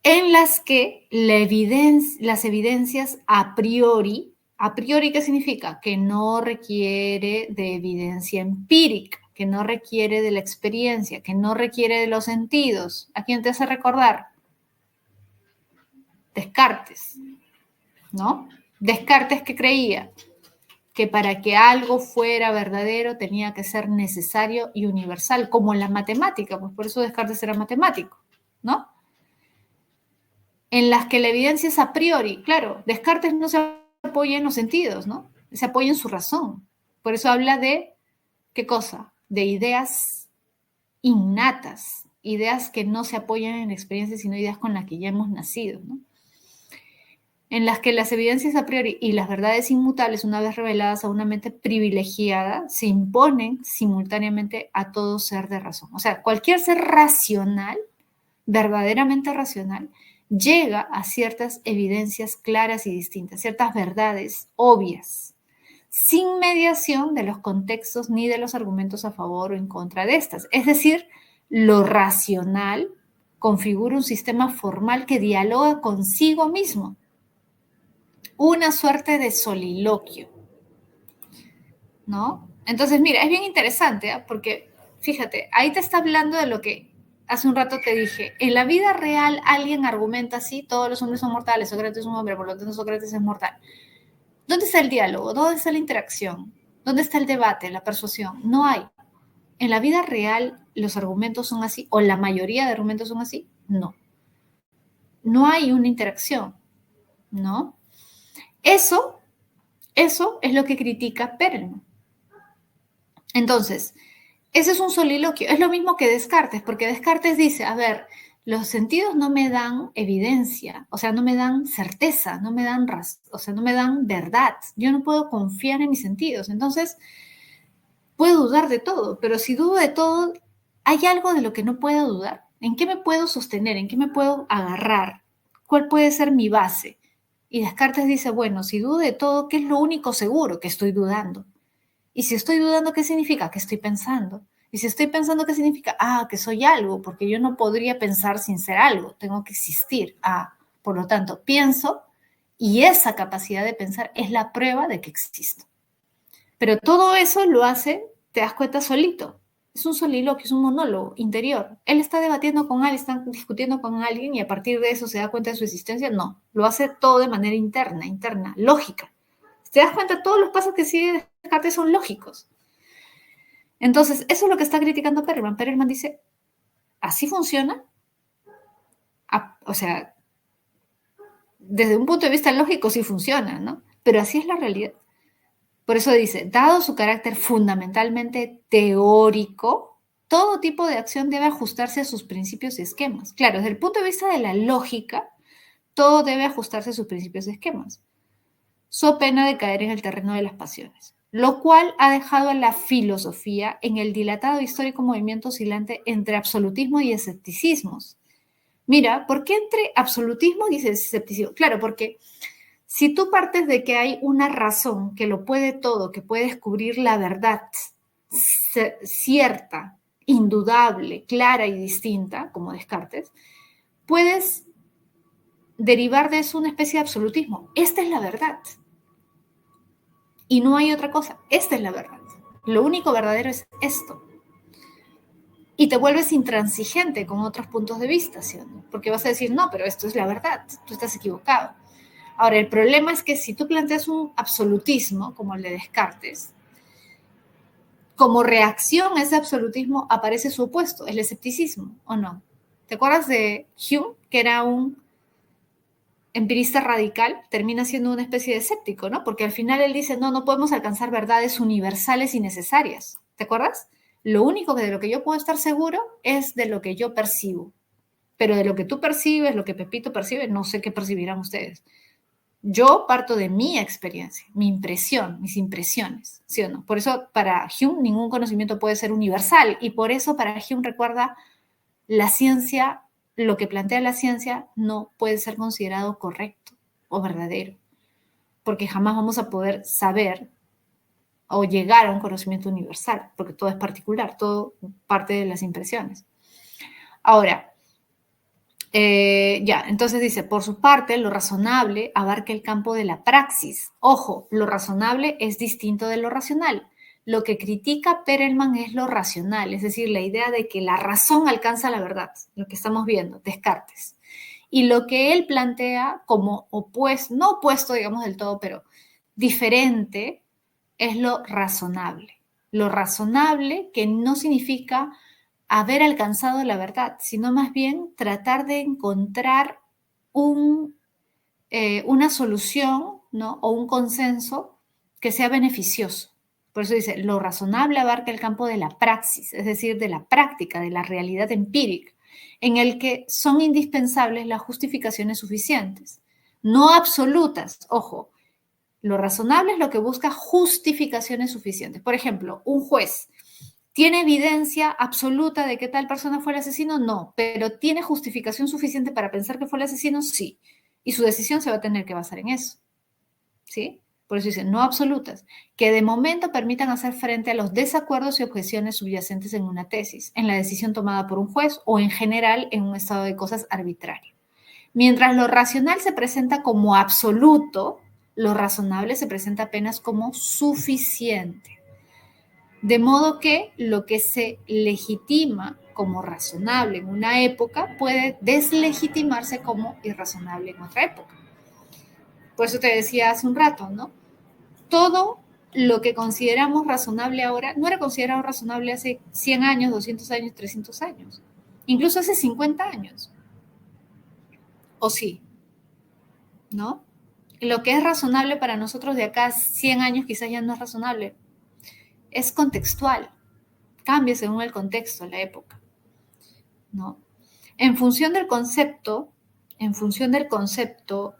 en las que las evidencias a priori, ¿qué significa? Que no requiere de evidencia empírica, que no requiere de la experiencia, que no requiere de los sentidos. ¿A quién te hace recordar? Descartes, ¿no? Descartes, ¿qué creía? Que para que algo fuera verdadero tenía que ser necesario y universal, como en la matemática, pues por eso Descartes era matemático, ¿no? En las que la evidencia es a priori, claro, Descartes no se apoya en los sentidos, ¿no? Se apoya en su razón. Por eso habla de, ¿qué cosa? De ideas innatas, ideas que no se apoyan en experiencias, sino ideas con las que ya hemos nacido, ¿no? En las que las evidencias a priori y las verdades inmutables, una vez reveladas a una mente privilegiada, se imponen simultáneamente a todo ser de razón. O sea, cualquier ser racional, verdaderamente racional, llega a ciertas evidencias claras y distintas, ciertas verdades obvias, sin mediación de los contextos ni de los argumentos a favor o en contra de estas. Es decir, lo racional configura un sistema formal que dialoga consigo mismo. Una suerte de soliloquio, ¿no? Entonces, mira, es bien interesante, ¿eh? Porque, fíjate, ahí te está hablando de lo que hace un rato te dije. En la vida real alguien argumenta así, todos los hombres son mortales, Sócrates es un hombre, por lo tanto Sócrates es mortal. ¿Dónde está el diálogo? ¿Dónde está la interacción? ¿Dónde está el debate, la persuasión? No hay. ¿En la vida real los argumentos son así? ¿O la mayoría de argumentos son así? No. No hay una interacción, ¿no? Eso es lo que critica Perelman. Entonces, ese es un soliloquio. Es lo mismo que Descartes, porque Descartes dice, a ver, los sentidos no me dan evidencia, o sea, no me dan certeza, no me dan, o sea, no me dan verdad. Yo no puedo confiar en mis sentidos. Entonces, puedo dudar de todo, pero si dudo de todo, ¿hay algo de lo que no puedo dudar? ¿En qué me puedo sostener? ¿En qué me puedo agarrar? ¿Cuál puede ser mi base? Y Descartes dice, bueno, si dudo de todo, ¿qué es lo único seguro que estoy dudando? Y si estoy dudando, ¿qué significa? Que estoy pensando. Y si estoy pensando, ¿qué significa? Ah, que soy algo, porque yo no podría pensar sin ser algo, tengo que existir. Ah, por lo tanto, pienso y esa capacidad de pensar es la prueba de que existo. Pero todo eso lo hace, te das cuenta, solito. Es un soliloquio, es un monólogo interior. Él está debatiendo con alguien, está discutiendo con alguien y a partir de eso se da cuenta de su existencia. No, lo hace todo de manera interna, lógica. Si te das cuenta, todos los pasos que sigue Descartes son lógicos. Entonces, eso es lo que está criticando Perelman. Perelman dice, ¿así funciona? O sea, desde un punto de vista lógico sí funciona, ¿no? Pero así es la realidad. Por eso dice, dado su carácter fundamentalmente teórico, todo tipo de acción debe ajustarse a sus principios y esquemas. Claro, desde el punto de vista de la lógica, todo debe ajustarse a sus principios y esquemas. So pena de caer en el terreno de las pasiones, lo cual ha dejado a la filosofía en el dilatado histórico movimiento oscilante entre absolutismo y escepticismos. Mira, ¿por qué entre absolutismo y escepticismo? Claro, porque si tú partes de que hay una razón que lo puede todo, que puede descubrir la verdad cierta, indudable, clara y distinta, como Descartes, puedes derivar de eso una especie de absolutismo. Esta es la verdad. Y no hay otra cosa. Esta es la verdad. Lo único verdadero es esto. Y te vuelves intransigente con otros puntos de vista, ¿sí o no? Porque vas a decir, no, pero esto es la verdad, tú estás equivocado. Ahora, el problema es que si tú planteas un absolutismo, como el de Descartes, como reacción a ese absolutismo aparece su opuesto, el escepticismo, ¿o no? ¿Te acuerdas de Hume, que era un empirista radical? Termina siendo una especie de escéptico, ¿no? Porque al final él dice, no, no podemos alcanzar verdades universales y necesarias. ¿Te acuerdas? Lo único de lo que yo puedo estar seguro es de lo que yo percibo. Pero de lo que tú percibes, lo que Pepito percibe, no sé qué percibirán ustedes. Yo parto de mi experiencia, mi impresión, mis impresiones, ¿sí o no? Por eso para Hume ningún conocimiento puede ser universal y por eso para Hume recuerda la ciencia, lo que plantea la ciencia no puede ser considerado correcto o verdadero, porque jamás vamos a poder saber o llegar a un conocimiento universal, porque todo es particular, todo parte de las impresiones. Ahora, entonces dice, por su parte, lo razonable abarca el campo de la praxis. Ojo, lo razonable es distinto de lo racional. Lo que critica Perelman es lo racional, es decir, la idea de que la razón alcanza la verdad, lo que estamos viendo, Descartes. Y lo que él plantea como opuesto, no opuesto, digamos, del todo, pero diferente, es lo razonable. Lo razonable que no significa haber alcanzado la verdad, sino más bien tratar de encontrar una solución, ¿no? O un consenso que sea beneficioso. Por eso dice, lo razonable abarca el campo de la praxis, es decir, de la práctica, de la realidad empírica, en el que son indispensables las justificaciones suficientes, no absolutas, ojo. Lo razonable es lo que busca justificaciones suficientes. Por ejemplo, un juez ¿tiene evidencia absoluta de que tal persona fue el asesino? No, pero ¿tiene justificación suficiente para pensar que fue el asesino? Sí. Y su decisión se va a tener que basar en eso. ¿Sí? por eso dicen no absolutas, que de momento permitan hacer frente a los desacuerdos y objeciones subyacentes en una tesis, en la decisión tomada por un juez o en general en un estado de cosas arbitrario. Mientras lo racional se presenta como absoluto, lo razonable se presenta apenas como suficiente. De modo que lo que se legitima como razonable en una época puede deslegitimarse como irrazonable en otra época. Por eso te decía hace un rato, ¿no? Todo lo que consideramos razonable ahora no era considerado razonable hace 100 años, 200 años, 300 años, incluso hace 50 años. ¿O sí? ¿No? Lo que es razonable para nosotros de acá a 100 años quizás ya no es razonable. Es contextual, cambia según el contexto, la época, ¿no? En función del concepto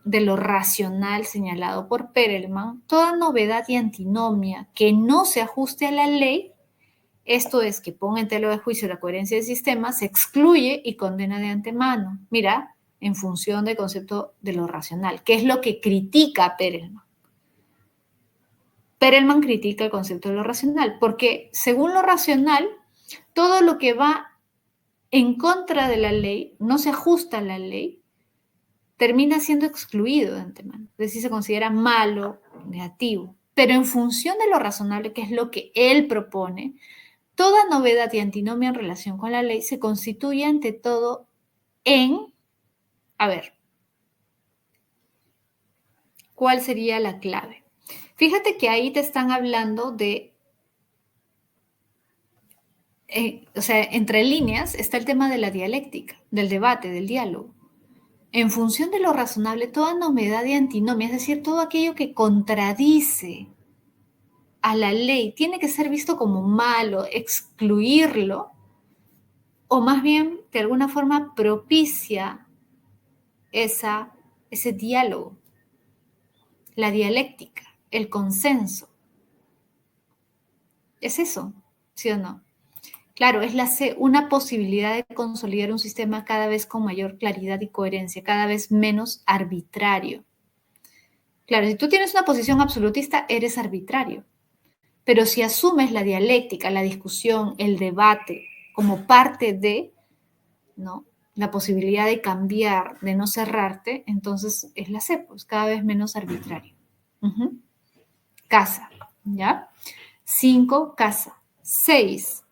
de lo racional señalado por Perelman, toda novedad y antinomia que no se ajuste a la ley, esto es, que ponga en tela de juicio la coherencia del sistema, se excluye y condena de antemano. Mira, en función del concepto de lo racional, que es lo que critica Perelman. Perelman critica el concepto de lo racional, porque según lo racional, todo lo que va en contra de la ley, no se ajusta a la ley, termina siendo excluido de antemano. Es decir, se considera malo, negativo. Pero en función de lo razonable, que es lo que él propone, toda novedad y antinomia en relación con la ley se constituye ante todo en, a ver, ¿cuál sería la clave? Fíjate que ahí te están hablando de, o sea, entre líneas está el tema de la dialéctica, del debate, del diálogo. En función de lo razonable, toda novedad y antinomia, es decir, todo aquello que contradice a la ley, tiene que ser visto como malo, excluirlo, o más bien, de alguna forma, propicia ese diálogo, la dialéctica, el consenso. ¿Es eso? ¿Sí o no? Claro, es una posibilidad de consolidar un sistema cada vez con mayor claridad y coherencia, cada vez menos arbitrario. Claro, si tú tienes una posición absolutista, eres arbitrario. Pero si asumes la dialéctica, la discusión, el debate como parte de, ¿no?, la posibilidad de cambiar, de no cerrarte, entonces es la C, pues cada vez menos arbitrario. Casa, ¿ya? 5, casa. 6.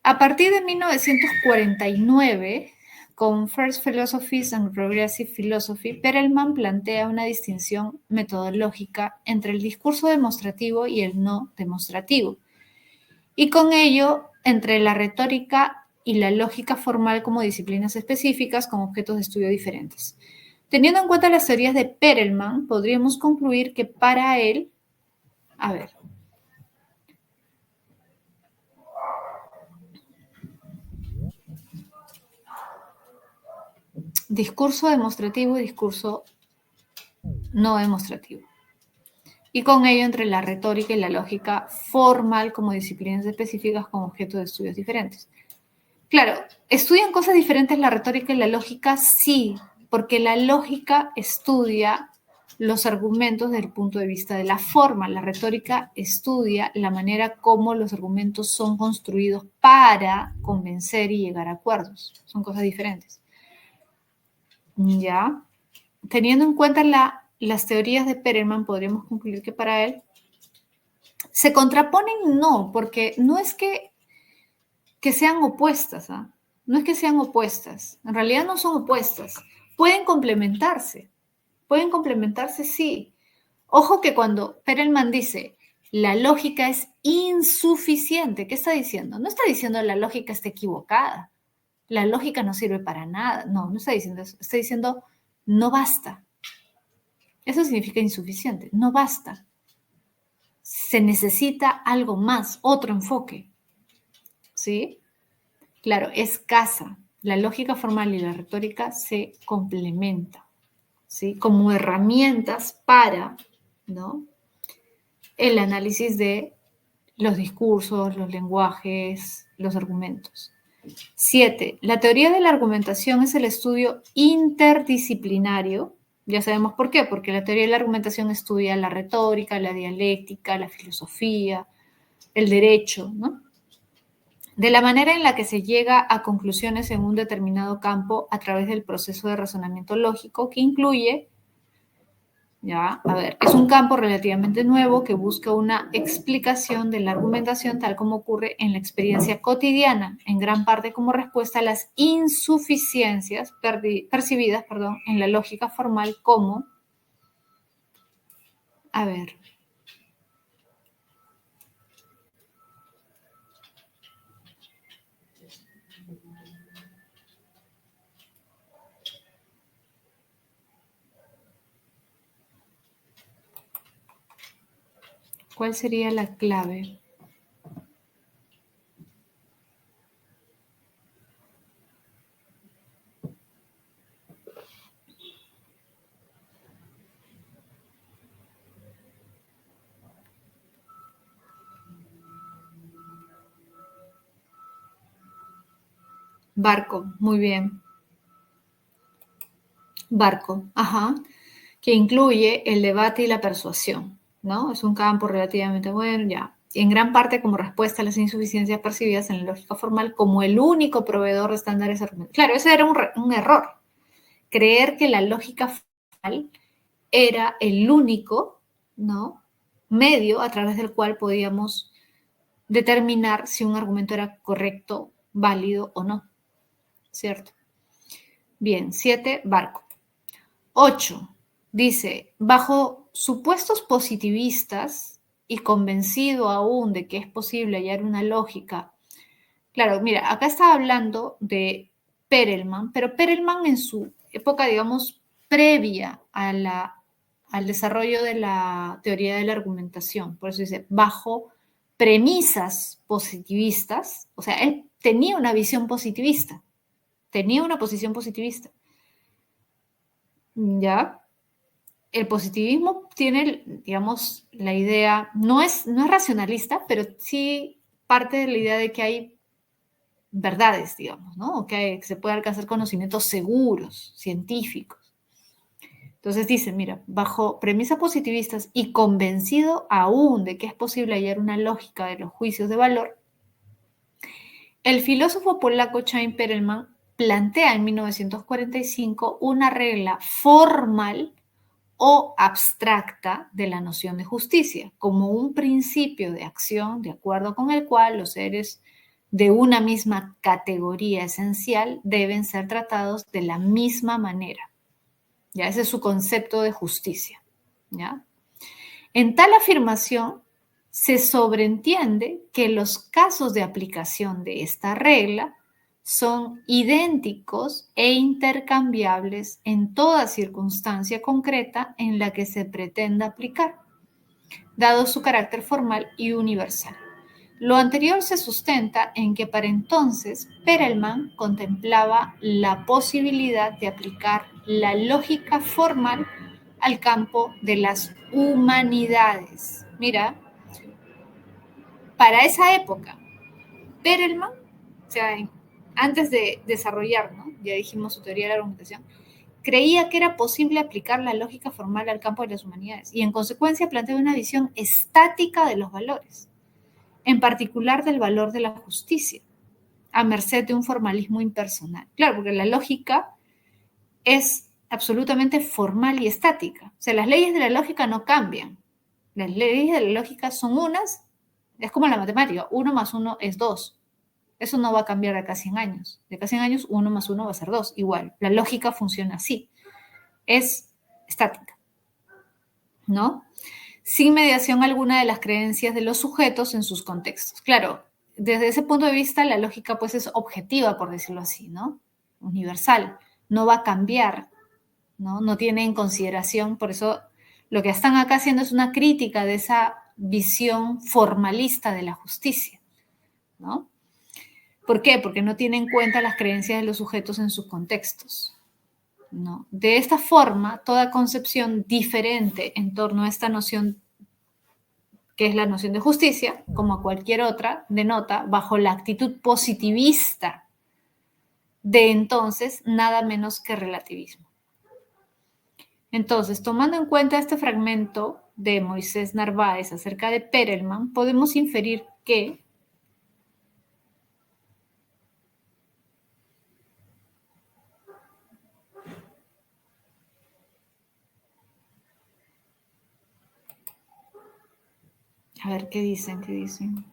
A partir de 1949, con First Philosophies and Progressive Philosophy, Perelman plantea una distinción metodológica entre el discurso demostrativo y el no demostrativo, y con ello entre la retórica y la lógica formal como disciplinas específicas con objetos de estudio diferentes. Teniendo en cuenta las teorías de Perelman, podríamos concluir que para él, a ver, discurso demostrativo y discurso no demostrativo. Y con ello entre la retórica y la lógica formal como disciplinas específicas con objetos de estudios diferentes. Claro, ¿estudian cosas diferentes la retórica y la lógica? Sí, porque la lógica estudia los argumentos desde el punto de vista de la forma. La retórica estudia la manera como los argumentos son construidos para convencer y llegar a acuerdos. Son cosas diferentes. ¿Ya? Teniendo en cuenta las teorías de Perelman, podríamos concluir que para él se contraponen, no, porque no es que sean opuestas, ¿ah? No es que sean opuestas, en realidad no son opuestas, pueden complementarse sí. Ojo que cuando Perelman dice la lógica es insuficiente, ¿qué está diciendo? No está diciendo la lógica está equivocada, la lógica no sirve para nada, no está diciendo eso, está diciendo no basta. Eso significa insuficiente, no basta. Se necesita algo más, otro enfoque, ¿sí? Claro, escasa. La lógica formal y la retórica se complementan, ¿sí? Como herramientas para, ¿no?, el análisis de los discursos, los lenguajes, los argumentos. 7. La teoría de la argumentación es el estudio interdisciplinario Ya sabemos por qué, porque la teoría de la argumentación estudia la retórica, la dialéctica, la filosofía, el derecho, ¿no? De la manera en la que se llega a conclusiones en un determinado campo a través del proceso de razonamiento lógico que incluye, ya, a ver, es un campo relativamente nuevo que busca una explicación de la argumentación tal como ocurre en la experiencia cotidiana, en gran parte como respuesta a las insuficiencias percibidas, en la lógica formal como, a ver, ¿cuál sería la clave? Barco, muy bien. Barco, ajá, que incluye el debate y la persuasión, ¿no? Es un campo relativamente bueno, ya. En gran parte como respuesta a las insuficiencias percibidas en la lógica formal como el único proveedor de estándares argumentales. Claro, ese era un error. Creer que la lógica formal era el único, ¿no? Medio a través del cual podíamos determinar si un argumento era correcto, válido o no, ¿cierto? Bien, 7, barco. 8. Dice, bajo supuestos positivistas y convencido aún de que es posible hallar una lógica. Claro, mira, acá está hablando de Perelman, pero Perelman en su época, digamos, previa al desarrollo de la teoría de la argumentación. Por eso dice, bajo premisas positivistas, o sea, él tenía una visión positivista, tenía una posición positivista. ¿Ya? El positivismo tiene, digamos, la idea, no es racionalista, pero sí parte de la idea de que hay verdades, digamos, ¿no? O que se puede alcanzar conocimientos seguros, científicos. Entonces dice, mira, bajo premisas positivistas y convencido aún de que es posible hallar una lógica de los juicios de valor, el filósofo polaco Chaim Perelman plantea en 1945 una regla formal o abstracta de la noción de justicia, como un principio de acción de acuerdo con el cual los seres de una misma categoría esencial deben ser tratados de la misma manera. ¿Ya? Ese es su concepto de justicia. ¿Ya? En tal afirmación se sobreentiende que los casos de aplicación de esta regla son idénticos e intercambiables en toda circunstancia concreta en la que se pretenda aplicar, dado su carácter formal y universal. Lo anterior se sustenta en que para entonces Perelman contemplaba la posibilidad de aplicar la lógica formal al campo de las humanidades. Mira, para esa época, Perelman, o sea, antes de desarrollar, ¿no? Ya dijimos su teoría de la argumentación, creía que era posible aplicar la lógica formal al campo de las humanidades y en consecuencia planteaba una visión estática de los valores, en particular del valor de la justicia, a merced de un formalismo impersonal. Claro, porque la lógica es absolutamente formal y estática. O sea, las leyes de la lógica no cambian. Las leyes de la lógica son unas, es como la matemática, 1 más 1 es 2. Eso no va a cambiar de acá a 100 años. De acá a 100 años, 1 más 1 va a ser 2. Igual, la lógica funciona así. Es estática, ¿no? Sin mediación alguna de las creencias de los sujetos en sus contextos. Claro, desde ese punto de vista, la lógica pues es objetiva, por decirlo así, ¿no? Universal. No va a cambiar, ¿no? No tiene en consideración, por eso lo que están acá haciendo es una crítica de esa visión formalista de la justicia, ¿no? ¿Por qué? Porque no tiene en cuenta las creencias de los sujetos en sus contextos, ¿no? De esta forma, toda concepción diferente en torno a esta noción, que es la noción de justicia, como a cualquier otra, denota, bajo la actitud positivista de entonces, nada menos que relativismo. Entonces, tomando en cuenta este fragmento de Moisés Narváez acerca de Perelman, podemos inferir que a ver, ¿qué dicen? ¿Qué dicen?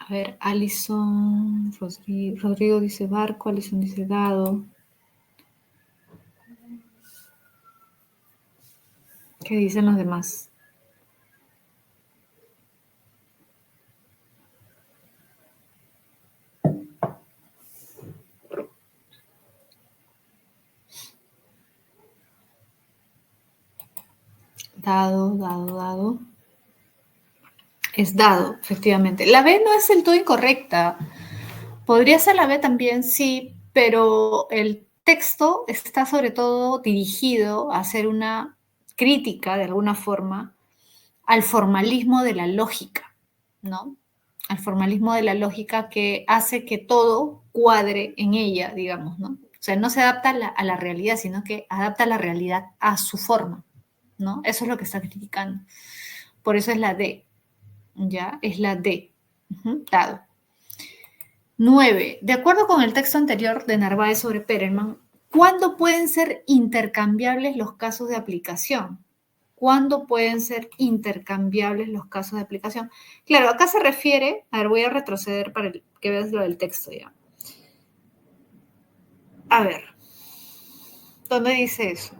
A ver, Alison, Rodrigo dice barco, Alison dice dado. ¿Qué dicen los demás? Dado. Es dado, efectivamente. La B no es del todo incorrecta. Podría ser la B también, sí, pero el texto está sobre todo dirigido a hacer una crítica, de alguna forma, al formalismo de la lógica, ¿no? Al formalismo de la lógica que hace que todo cuadre en ella, digamos, ¿no? O sea, no se adapta a la realidad, sino que adapta la realidad a su forma, ¿no? Eso es lo que está criticando. Por eso es la D, ¿ya? Es la D, dado. 9. De acuerdo con el texto anterior de Narváez sobre Perelman, ¿cuándo pueden ser intercambiables los casos de aplicación? ¿Cuándo pueden ser intercambiables los casos de aplicación? Claro, acá se refiere, a ver, voy a retroceder para que veas lo del texto ya. A ver, ¿dónde dice eso?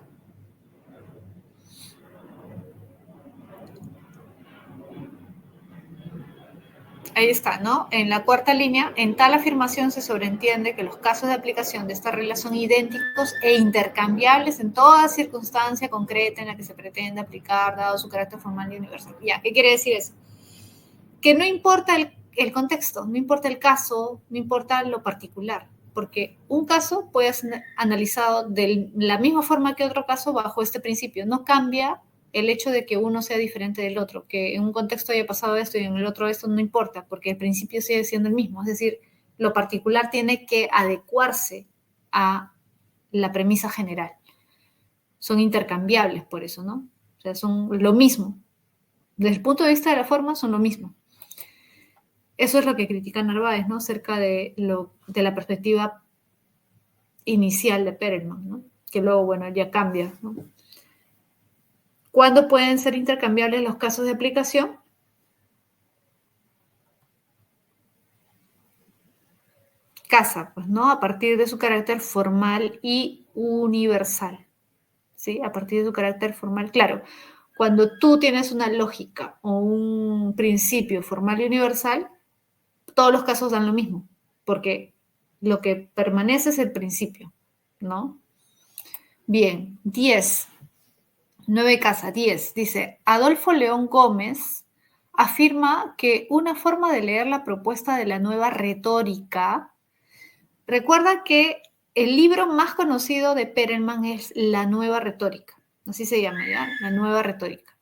Ahí está, ¿no? En la cuarta línea, en tal afirmación se sobreentiende que los casos de aplicación de esta regla son idénticos e intercambiables en toda circunstancia concreta en la que se pretende aplicar, dado su carácter formal y universal. Ya, ¿qué quiere decir eso? Que no importa el contexto, no importa el caso, no importa lo particular, porque un caso puede ser analizado de la misma forma que otro caso bajo este principio. No cambia el hecho de que uno sea diferente del otro, que en un contexto haya pasado esto y en el otro esto, no importa, porque el principio sigue siendo el mismo. Es decir, lo particular tiene que adecuarse a la premisa general. Son intercambiables por eso, ¿no? O sea, son lo mismo. Desde el punto de vista de la forma, son lo mismo. Eso es lo que critica Narváez, ¿no? Acerca de la perspectiva inicial de Perelman, ¿no? Que luego, bueno, ya cambia, ¿no? ¿Cuándo pueden ser intercambiables los casos de aplicación? Casa, pues, ¿no? A partir de su carácter formal y universal, ¿sí? A partir de su carácter formal, claro. Cuando tú tienes una lógica o un principio formal y universal, todos los casos dan lo mismo, porque lo que permanece es el principio, ¿no? Bien, 10. 9 casa, 10. Dice, Adolfo León Gómez afirma que una forma de leer la propuesta de la nueva retórica, recuerda que el libro más conocido de Perelman es La nueva retórica, así se llama ya, La nueva retórica.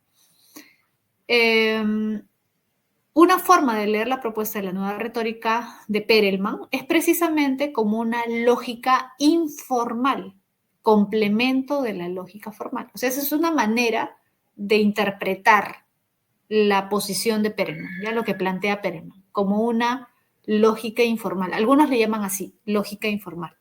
Una forma de leer la propuesta de la nueva retórica de Perelman es precisamente como una lógica informal, complemento de la lógica formal. O sea, esa es una manera de interpretar la posición de Perelman, ya lo que plantea Perelman, como una lógica informal. Algunos le llaman así, lógica informal,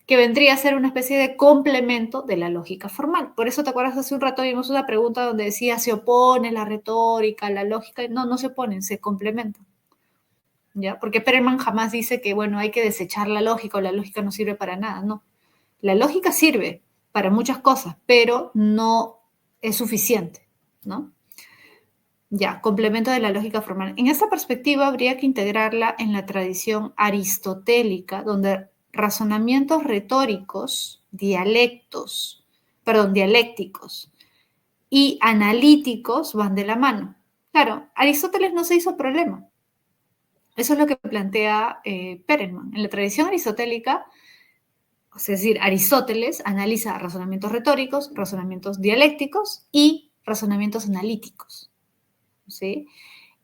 que vendría a ser una especie de complemento de la lógica formal. Por eso, ¿te acuerdas? Hace un rato vimos una pregunta donde decía, ¿se opone la retórica, la lógica? No, no se oponen, se complementan. ¿Ya? Porque Perelman jamás dice que, bueno, hay que desechar la lógica o la lógica no sirve para nada, no. La lógica sirve para muchas cosas, pero no es suficiente, ¿no? Ya, complemento de la lógica formal. En esta perspectiva habría que integrarla en la tradición aristotélica, donde razonamientos retóricos, dialécticos y analíticos van de la mano. Claro, Aristóteles no se hizo problema. Eso es lo que plantea Perelman. En la tradición aristotélica, es decir, Aristóteles analiza razonamientos retóricos, razonamientos dialécticos y razonamientos analíticos. ¿Sí?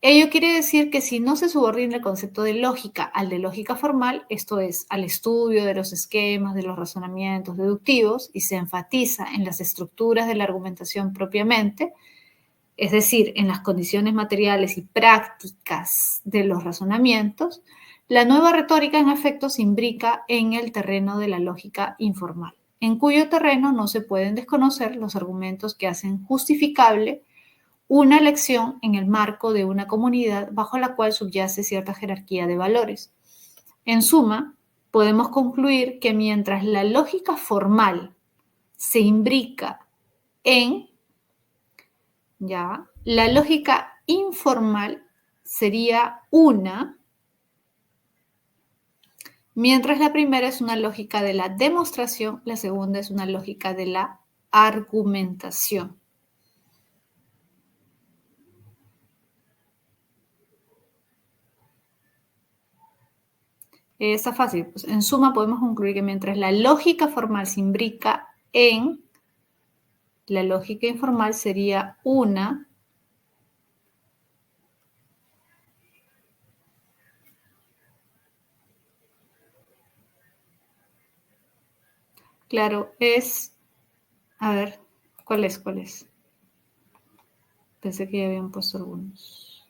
Ello quiere decir que si no se subordina el concepto de lógica al de lógica formal, esto es, al estudio de los esquemas, de los razonamientos deductivos, y se enfatiza en las estructuras de la argumentación propiamente, es decir, en las condiciones materiales y prácticas de los razonamientos, la nueva retórica en efecto se imbrica en el terreno de la lógica informal, en cuyo terreno no se pueden desconocer los argumentos que hacen justificable una elección en el marco de una comunidad bajo la cual subyace cierta jerarquía de valores. En suma, podemos concluir que mientras la lógica formal se imbrica en, ya, la lógica informal sería una, mientras la primera es una lógica de la demostración, la segunda es una lógica de la argumentación. Está fácil. Pues en suma, podemos concluir que mientras la lógica formal se imbrica en, la lógica informal sería una claro, es, a ver, ¿cuál es? ¿Cuál es? Pensé que ya habían puesto algunos.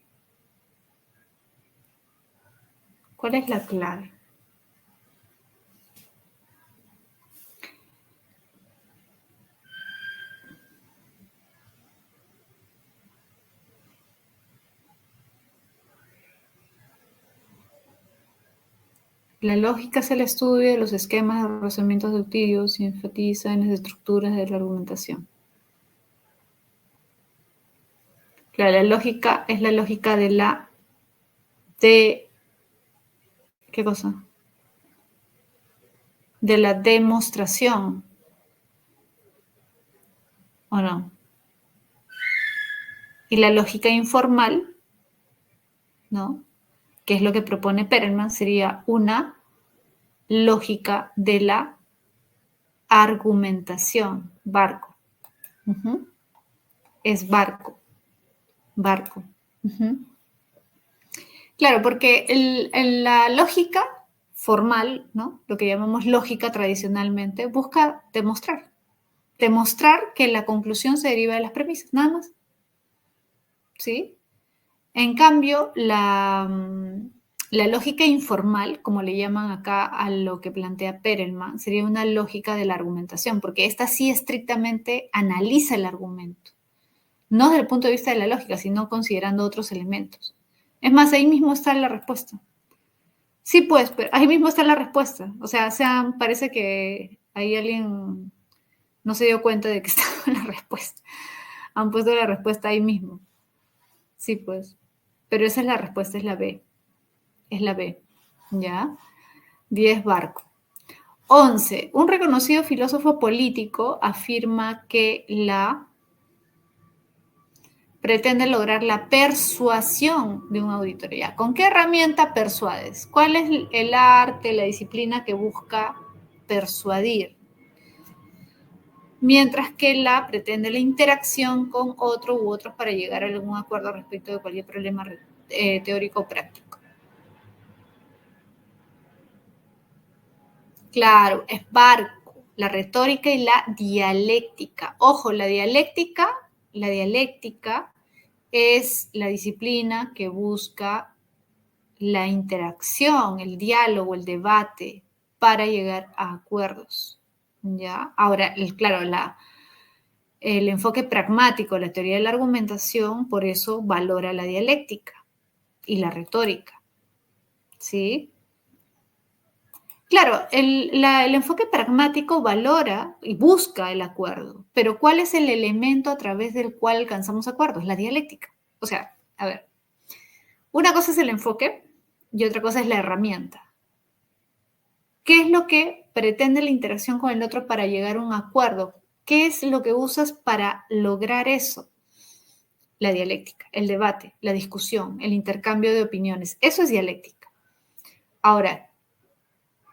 ¿Cuál es la clave? La lógica es el estudio de los esquemas de razonamientos deductivos y enfatiza en las estructuras de la argumentación. Claro, la lógica es la lógica de la... ¿Qué cosa? De la demostración. ¿O no? Y la lógica informal, ¿no? Que es lo que propone Perelman, sería una lógica de la argumentación, barco. Es barco. Claro, porque la lógica formal, ¿no? Lo que llamamos lógica tradicionalmente, busca demostrar. Demostrar que la conclusión se deriva de las premisas, nada más. ¿Sí? En cambio, la lógica informal, como le llaman acá a lo que plantea Perelman, sería una lógica de la argumentación, porque esta sí estrictamente analiza el argumento, no desde el punto de vista de la lógica, sino considerando otros elementos. Es más, ahí mismo está la respuesta. Sí, pues, pero ahí mismo está la respuesta. O sea, parece que ahí alguien no se dio cuenta de que estaba la respuesta. Han puesto la respuesta ahí mismo. Sí, pues. Pero esa es la respuesta, es la B. Es la B. ¿Ya? 10, barco. 11. Un reconocido filósofo político afirma que la pretende lograr la persuasión de un auditorio. ¿Ya? ¿Con qué herramienta persuades? ¿Cuál es el arte, la disciplina que busca persuadir? Mientras que la pretende la interacción con otro u otros para llegar a algún acuerdo respecto de cualquier problema teórico o práctico. Claro, es barco, la retórica y la dialéctica. Ojo, la dialéctica es la disciplina que busca la interacción, el diálogo, el debate para llegar a acuerdos. ¿Ya? Ahora, claro, el enfoque pragmático, la teoría de la argumentación, por eso valora la dialéctica y la retórica. ¿Sí? Claro, el enfoque pragmático valora y busca el acuerdo, pero ¿cuál es el elemento a través del cual alcanzamos acuerdos? La dialéctica. O sea, a ver, una cosa es el enfoque y otra cosa es la herramienta. ¿Qué es lo que pretende la interacción con el otro para llegar a un acuerdo? ¿Qué es lo que usas para lograr eso? La dialéctica, el debate, la discusión, el intercambio de opiniones. Eso es dialéctica. Ahora,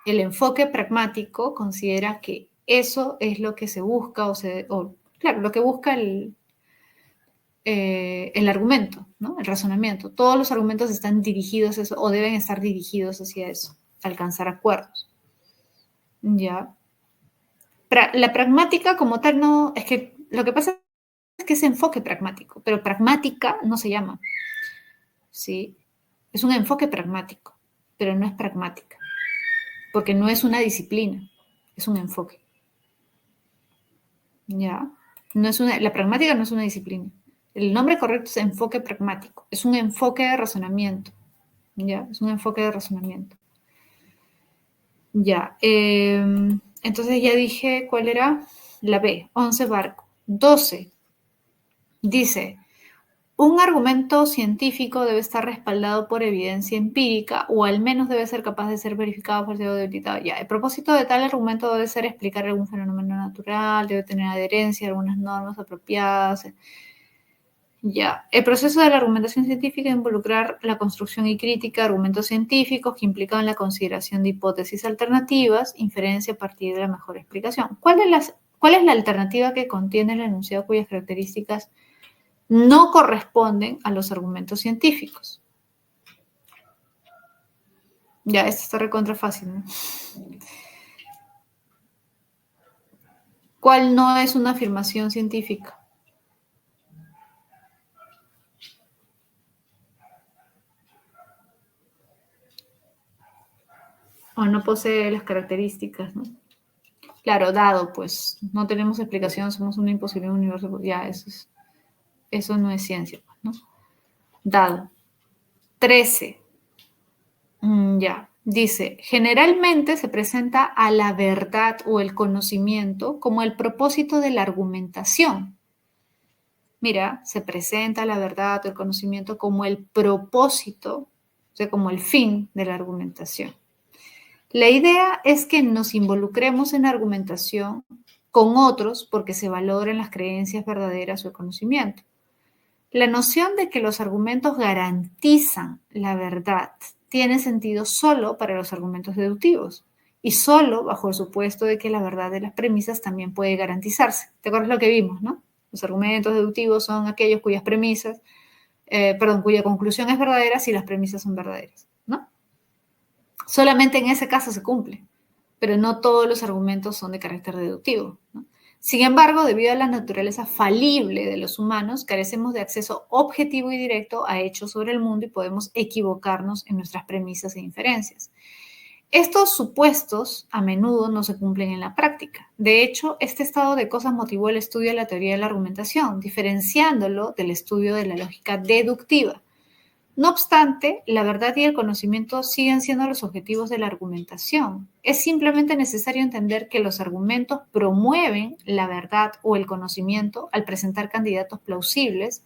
el enfoque pragmático considera que eso es lo que se busca claro, lo que busca el argumento, ¿no? El razonamiento. Todos los argumentos están dirigidos a eso o deben estar dirigidos hacia eso, alcanzar acuerdos. Ya. La pragmática como tal no, es que lo que pasa es que es enfoque pragmático, pero pragmática no se llama, ¿sí? Es un enfoque pragmático, pero no es pragmática, porque no es una disciplina, es un enfoque, ¿ya? La pragmática no es una disciplina. El nombre correcto es enfoque pragmático, es un enfoque de razonamiento, ¿ya? Es un enfoque de razonamiento. Ya, entonces ya dije cuál era la B, 11 barco. 12, dice, un argumento científico debe estar respaldado por evidencia empírica o al menos debe ser capaz de ser verificado, falseado o debilitado. Ya, el propósito de tal argumento debe ser explicar algún fenómeno natural, debe tener adherencia a algunas normas apropiadas. Ya, el proceso de la argumentación científica involucrar la construcción y crítica de argumentos científicos que implican la consideración de hipótesis alternativas, inferencia a partir de la mejor explicación. ¿Cuál es la alternativa que contiene el enunciado cuyas características no corresponden a los argumentos científicos? Ya, esto está recontra fácil, ¿no? ¿Cuál no es una afirmación científica? O no posee las características, ¿no? Claro, dado, pues, no tenemos explicación, somos una imposible en un universo, ya, eso no es ciencia, ¿no? Dado. 13. Ya. Dice, generalmente se presenta a la verdad o el conocimiento como el propósito de la argumentación. Mira, se presenta la verdad o el conocimiento como el propósito, o sea, como el fin de la argumentación. La idea es que nos involucremos en la argumentación con otros porque se valoren las creencias verdaderas o el conocimiento. La noción de que los argumentos garantizan la verdad tiene sentido solo para los argumentos deductivos y solo bajo el supuesto de que la verdad de las premisas también puede garantizarse. ¿Te acuerdas lo que vimos, no? Los argumentos deductivos son aquellos cuya conclusión es verdadera si las premisas son verdaderas, ¿no? Solamente en ese caso se cumple, pero no todos los argumentos son de carácter deductivo, ¿no? Sin embargo, debido a la naturaleza falible de los humanos, carecemos de acceso objetivo y directo a hechos sobre el mundo y podemos equivocarnos en nuestras premisas e inferencias. Estos supuestos a menudo no se cumplen en la práctica. De hecho, este estado de cosas motivó el estudio de la teoría de la argumentación, diferenciándolo del estudio de la lógica deductiva. No obstante, la verdad y el conocimiento siguen siendo los objetivos de la argumentación. Es simplemente necesario entender que los argumentos promueven la verdad o el conocimiento al presentar candidatos plausibles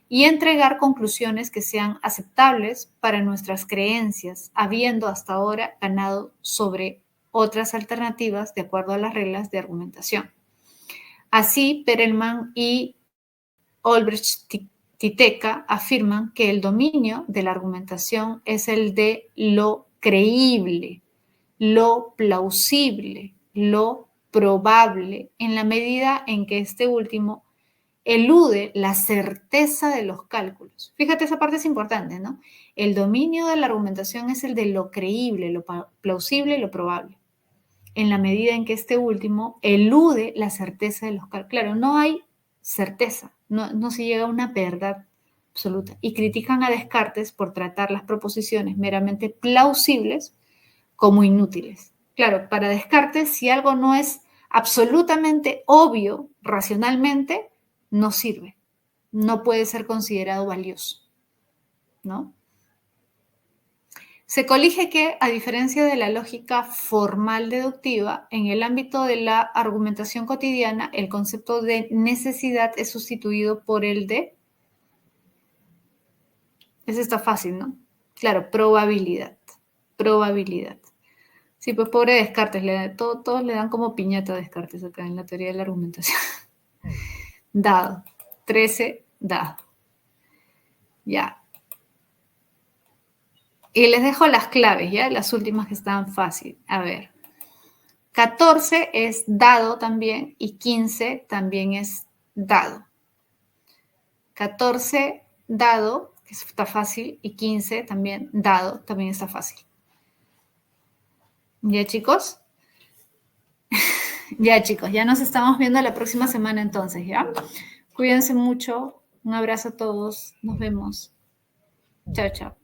y entregar conclusiones que sean aceptables para nuestras creencias, habiendo hasta ahora ganado sobre otras alternativas de acuerdo a las reglas de argumentación. Así, Perelman y Olbrecht-Titeca afirman que el dominio de la argumentación es el de lo creíble, lo plausible, lo probable, en la medida en que este último elude la certeza de los cálculos. Fíjate, esa parte es importante, ¿no? El dominio de la argumentación es el de lo creíble, lo plausible y lo probable, en la medida en que este último elude la certeza de los cálculos. Claro, no hay certeza, no se llega a una verdad absoluta. Y critican a Descartes por tratar las proposiciones meramente plausibles como inútiles. Claro, para Descartes, si algo no es absolutamente obvio racionalmente, no sirve, no puede ser considerado valioso, ¿no? Se colige que, a diferencia de la lógica formal deductiva, en el ámbito de la argumentación cotidiana, el concepto de necesidad es sustituido por el de Ese está fácil, ¿no? Claro, probabilidad. Probabilidad. Sí, pues pobre Descartes, todos le dan como piñata a Descartes acá en la teoría de la argumentación. Dado. 13, dado. Ya. Y les dejo las claves, ¿ya? Las últimas que estaban fácil. A ver. 14 es dado también y 15 también es dado. 14 dado, que está fácil, y 15 también dado, también está fácil. ¿Ya, chicos? Ya, chicos, ya nos estamos viendo la próxima semana entonces, ¿ya? Cuídense mucho. Un abrazo a todos. Nos vemos. Chao, chao.